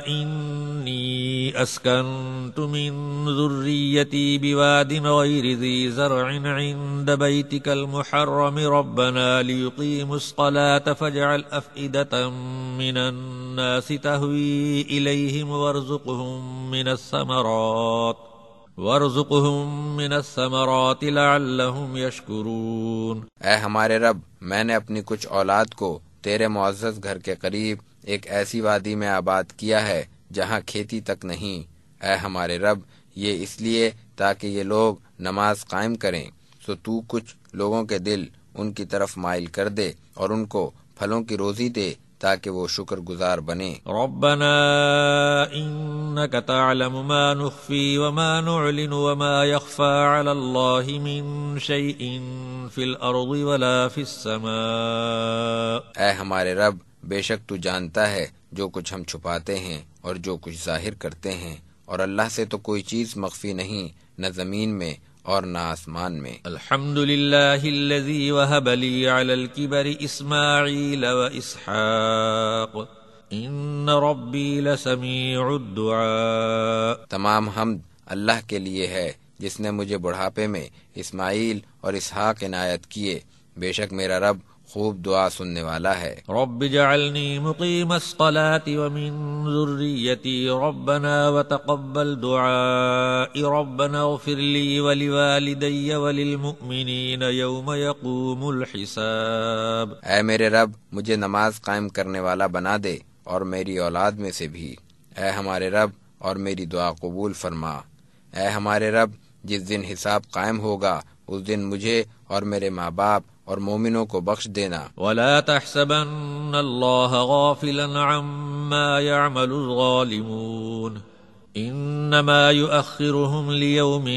انی اسکنت من ذریتی بواد غیر ذی زرع عند بیتک المحرم ربنا لیقیموا الصلاة فاجعل افئدة من الناس تهوی الیہم وارزقهم من الثمرات لعلهم یشکرون۔ اے ہمارے رب، میں نے اپنی کچھ اولاد کو تیرے معزز گھر کے قریب ایک ایسی وادی میں آباد کیا ہے جہاں کھیتی تک نہیں۔ اے ہمارے رب، یہ اس لیے تاکہ یہ لوگ نماز قائم کریں، سو تو کچھ لوگوں کے دل ان کی طرف مائل کر دے اور ان کو پھلوں کی روزی دے تاکہ وہ شکر گزار بنیں۔ ربنا انك تعلم ما نخفي وما نعلن وما يخفى على الله من شيء في الارض ولا في السماء۔ اے ہمارے رب، بے شک تو جانتا ہے جو کچھ ہم چھپاتے ہیں اور جو کچھ ظاہر کرتے ہیں، اور اللہ سے تو کوئی چیز مخفی نہیں، نہ زمین میں اور نہ آسمان میں۔ الحمد للہ الذی وہب لی علی الکبر اسماعیل و اسحاق ان ربی لسمیع الدعاء۔ تمام حمد اللہ کے لیے ہے جس نے مجھے بڑھاپے میں اسماعیل اور اسحاق عنایت کیے، بے شک میرا رب خوب دعا سننے والا ہے۔ رب جعلنی مقیم الصلاة ومن ذریتی ربنا وتقبل دعائی ربنا اغفر لی ولوالدی وللمؤمنین یوم یقوم الحساب۔ اے میرے رب، مجھے نماز قائم کرنے والا بنا دے اور میری اولاد میں سے بھی۔ اے ہمارے رب، اور میری دعا قبول فرما۔ اے ہمارے رب، جس دن حساب قائم ہوگا اس دن مجھے اور میرے ماں باپ اور مومنوں کو بخش دینا۔ ولا تحسبن اللہ غافلا عما يعمل الظالمون انما يؤخرهم ليوم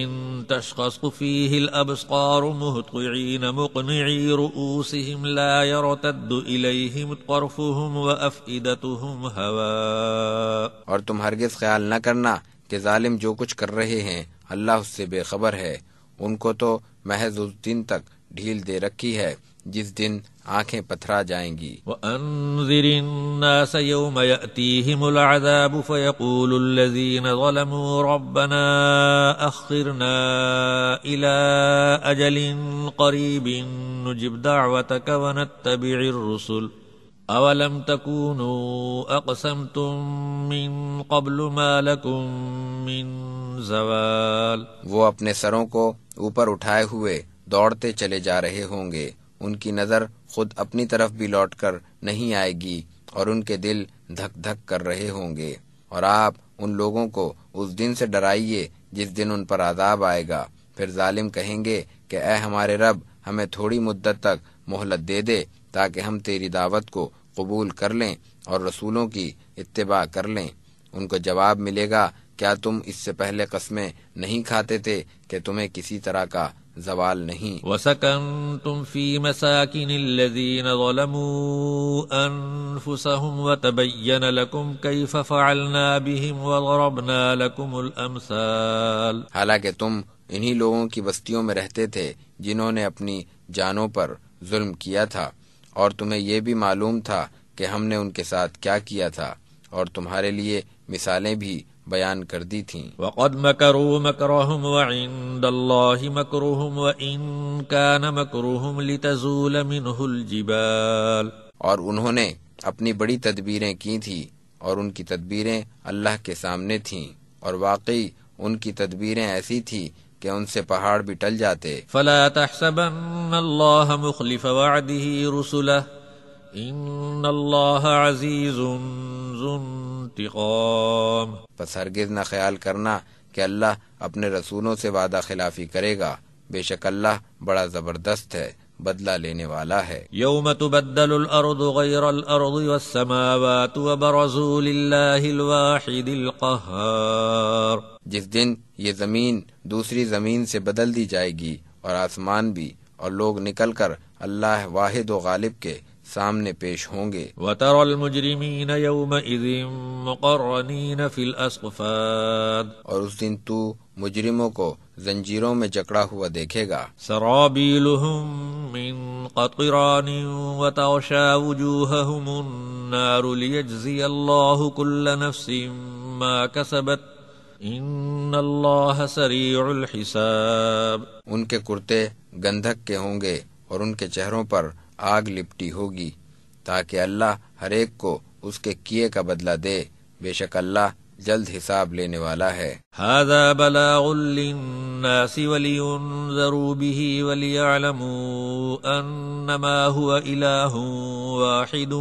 تشخص فيه الابصار مهطعين مقنعي رؤوسهم لا يرتد اليهم طرفهم وافئدتهم هواء۔ اور تم ہرگز خیال نہ کرنا کہ ظالم جو کچھ کر رہے ہیں اللہ اس سے بے خبر ہے، ان کو تو محض اس دن تک ڈھیل دے رکھی ہے جس دن آنکھیں پتھرا جائیں گی۔ وَأَنذِرِ النَّاسَ يَوْمَ يَأْتِيهِمُ الْعَذَابُ فَيَقُولُ الَّذِينَ ظَلَمُوا رَبَّنَا أَخِّرْنَا إِلَىٰ أَجَلٍ قَرِيبٍ نُجِبْ دَعْوَتَكَ وَنَتَّبِعِ الرُّسُلَ أَوَلَمْ تَكُونُوا أَقْسَمْتُم مِّن قَبْلُ مَا لَكُم مِّن زَوَالٍ۔ وہ اپنے سروں کو اوپر اٹھائے ہوئے دوڑتے چلے جا رہے ہوں گے، ان کی نظر خود اپنی طرف بھی لوٹ کر نہیں آئے گی اور ان کے دل دھک دھک کر رہے ہوں گے۔ اور آپ ان لوگوں کو اس دن سے ڈرائیے جس دن ان پر عذاب آئے گا۔ پھر ظالم کہیں گے کہ اے ہمارے رب، ہمیں تھوڑی مدت تک مہلت دے دے تاکہ ہم تیری دعوت کو قبول کر لیں اور رسولوں کی اتباع کر لیں۔ ان کو جواب ملے گا، کیا تم اس سے پہلے قسمیں نہیں کھاتے تھے کہ تمہیں کسی طرح کا زوال نہیں؟ وَسَكَنْتُمْ فِي مَسَاكِنِ الَّذِينَ ظَلَمُوا أَنفُسَهُمْ وَتَبَيَّنَ لَكُمْ كَيْفَ فَعَلْنَا بِهِمْ وَضَرَبْنَا لَكُمُ الْأَمْثَالَ۔ حالانکہ تم انہی لوگوں کی بستیوں میں رہتے تھے جنہوں نے اپنی جانوں پر ظلم کیا تھا، اور تمہیں یہ بھی معلوم تھا کہ ہم نے ان کے ساتھ کیا کیا تھا، اور تمہارے لیے مثالیں بھی بیان کر دی تھیں۔ وَقَدْ مَكَرُوا مَكْرَهُمْ وَعِندَ اللَّهِ مَكْرُهُمْ وَإِن كَانَ مَكْرُهُمْ لِتَزُولَ مِنْهُ الْجِبَالُ۔ اور انہوں نے اپنی بڑی تدبیریں کی تھیں اور ان کی تدبیریں اللہ کے سامنے تھیں، اور واقعی ان کی تدبیریں ایسی تھی کہ ان سے پہاڑ بھی ٹل جاتے۔ فَلَا تَحْسَبَنَّ اللَّهَ مُخْلِفَ وَعْدِهِ رُسُلَهُ ان اللہ عزیز ذو انتقام۔ پس ہرگز نہ خیال کرنا کہ اللہ اپنے رسولوں سے وعدہ خلافی کرے گا، بے شک اللہ بڑا زبردست ہے، بدلہ لینے والا ہے۔ یوم تبدل الارض غیر الارض والسماوات وبرزوا للہ الواحد القہار۔ جس دن یہ زمین دوسری زمین سے بدل دی جائے گی اور آسمان بھی، اور لوگ نکل کر اللہ واحد و غالب کے سامنے پیش ہوں گے۔ وَتَرَى الْمُجْرِمِينَ يَوْمَئِذٍ مُقَرَّنِينَ فِي الْأَصْفَادِ۔ اور اس دن تو مجرموں کو زنجیروں میں جکڑا ہوا دیکھے گا۔ سرابیلهم من قطران وتغشى وجوههم النار ليجزي الله كل نفس ما كسبت ان اللہ سریع الحساب۔ ان کے کرتے گندھک کے ہوں گے اور ان کے چہروں پر آگ لپٹی ہوگی تاکہ اللہ ہر ایک کو اس کے کیے کا بدلہ دے، بے شک اللہ جلد حساب لینے والا ہے۔ هذا بلاغ للناس ولينذروا به وليعلموا انما هو اله واحد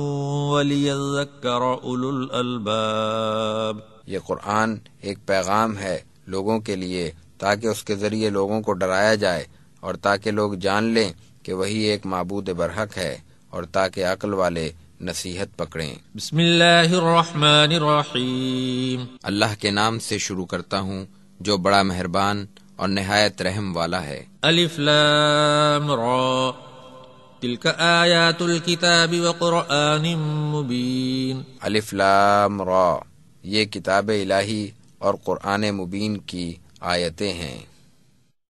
وليذكر اولو الالباب۔ یہ قرآن ایک پیغام ہے لوگوں کے لیے تاکہ اس کے ذریعے لوگوں کو ڈرایا جائے اور تاکہ لوگ جان لیں کہ وہی ایک معبود برحق ہے اور تاکہ عقل والے نصیحت پکڑیں۔ بسم اللہ الرحمن الرحیم۔ اللہ کے نام سے شروع کرتا ہوں جو بڑا مہربان اور نہایت رحم والا ہے۔ الف لام را تلک آیات الکتاب وقرآن مبین۔ الف لام را، یہ کتاب الہی اور قرآن مبین کی آیتیں ہیں۔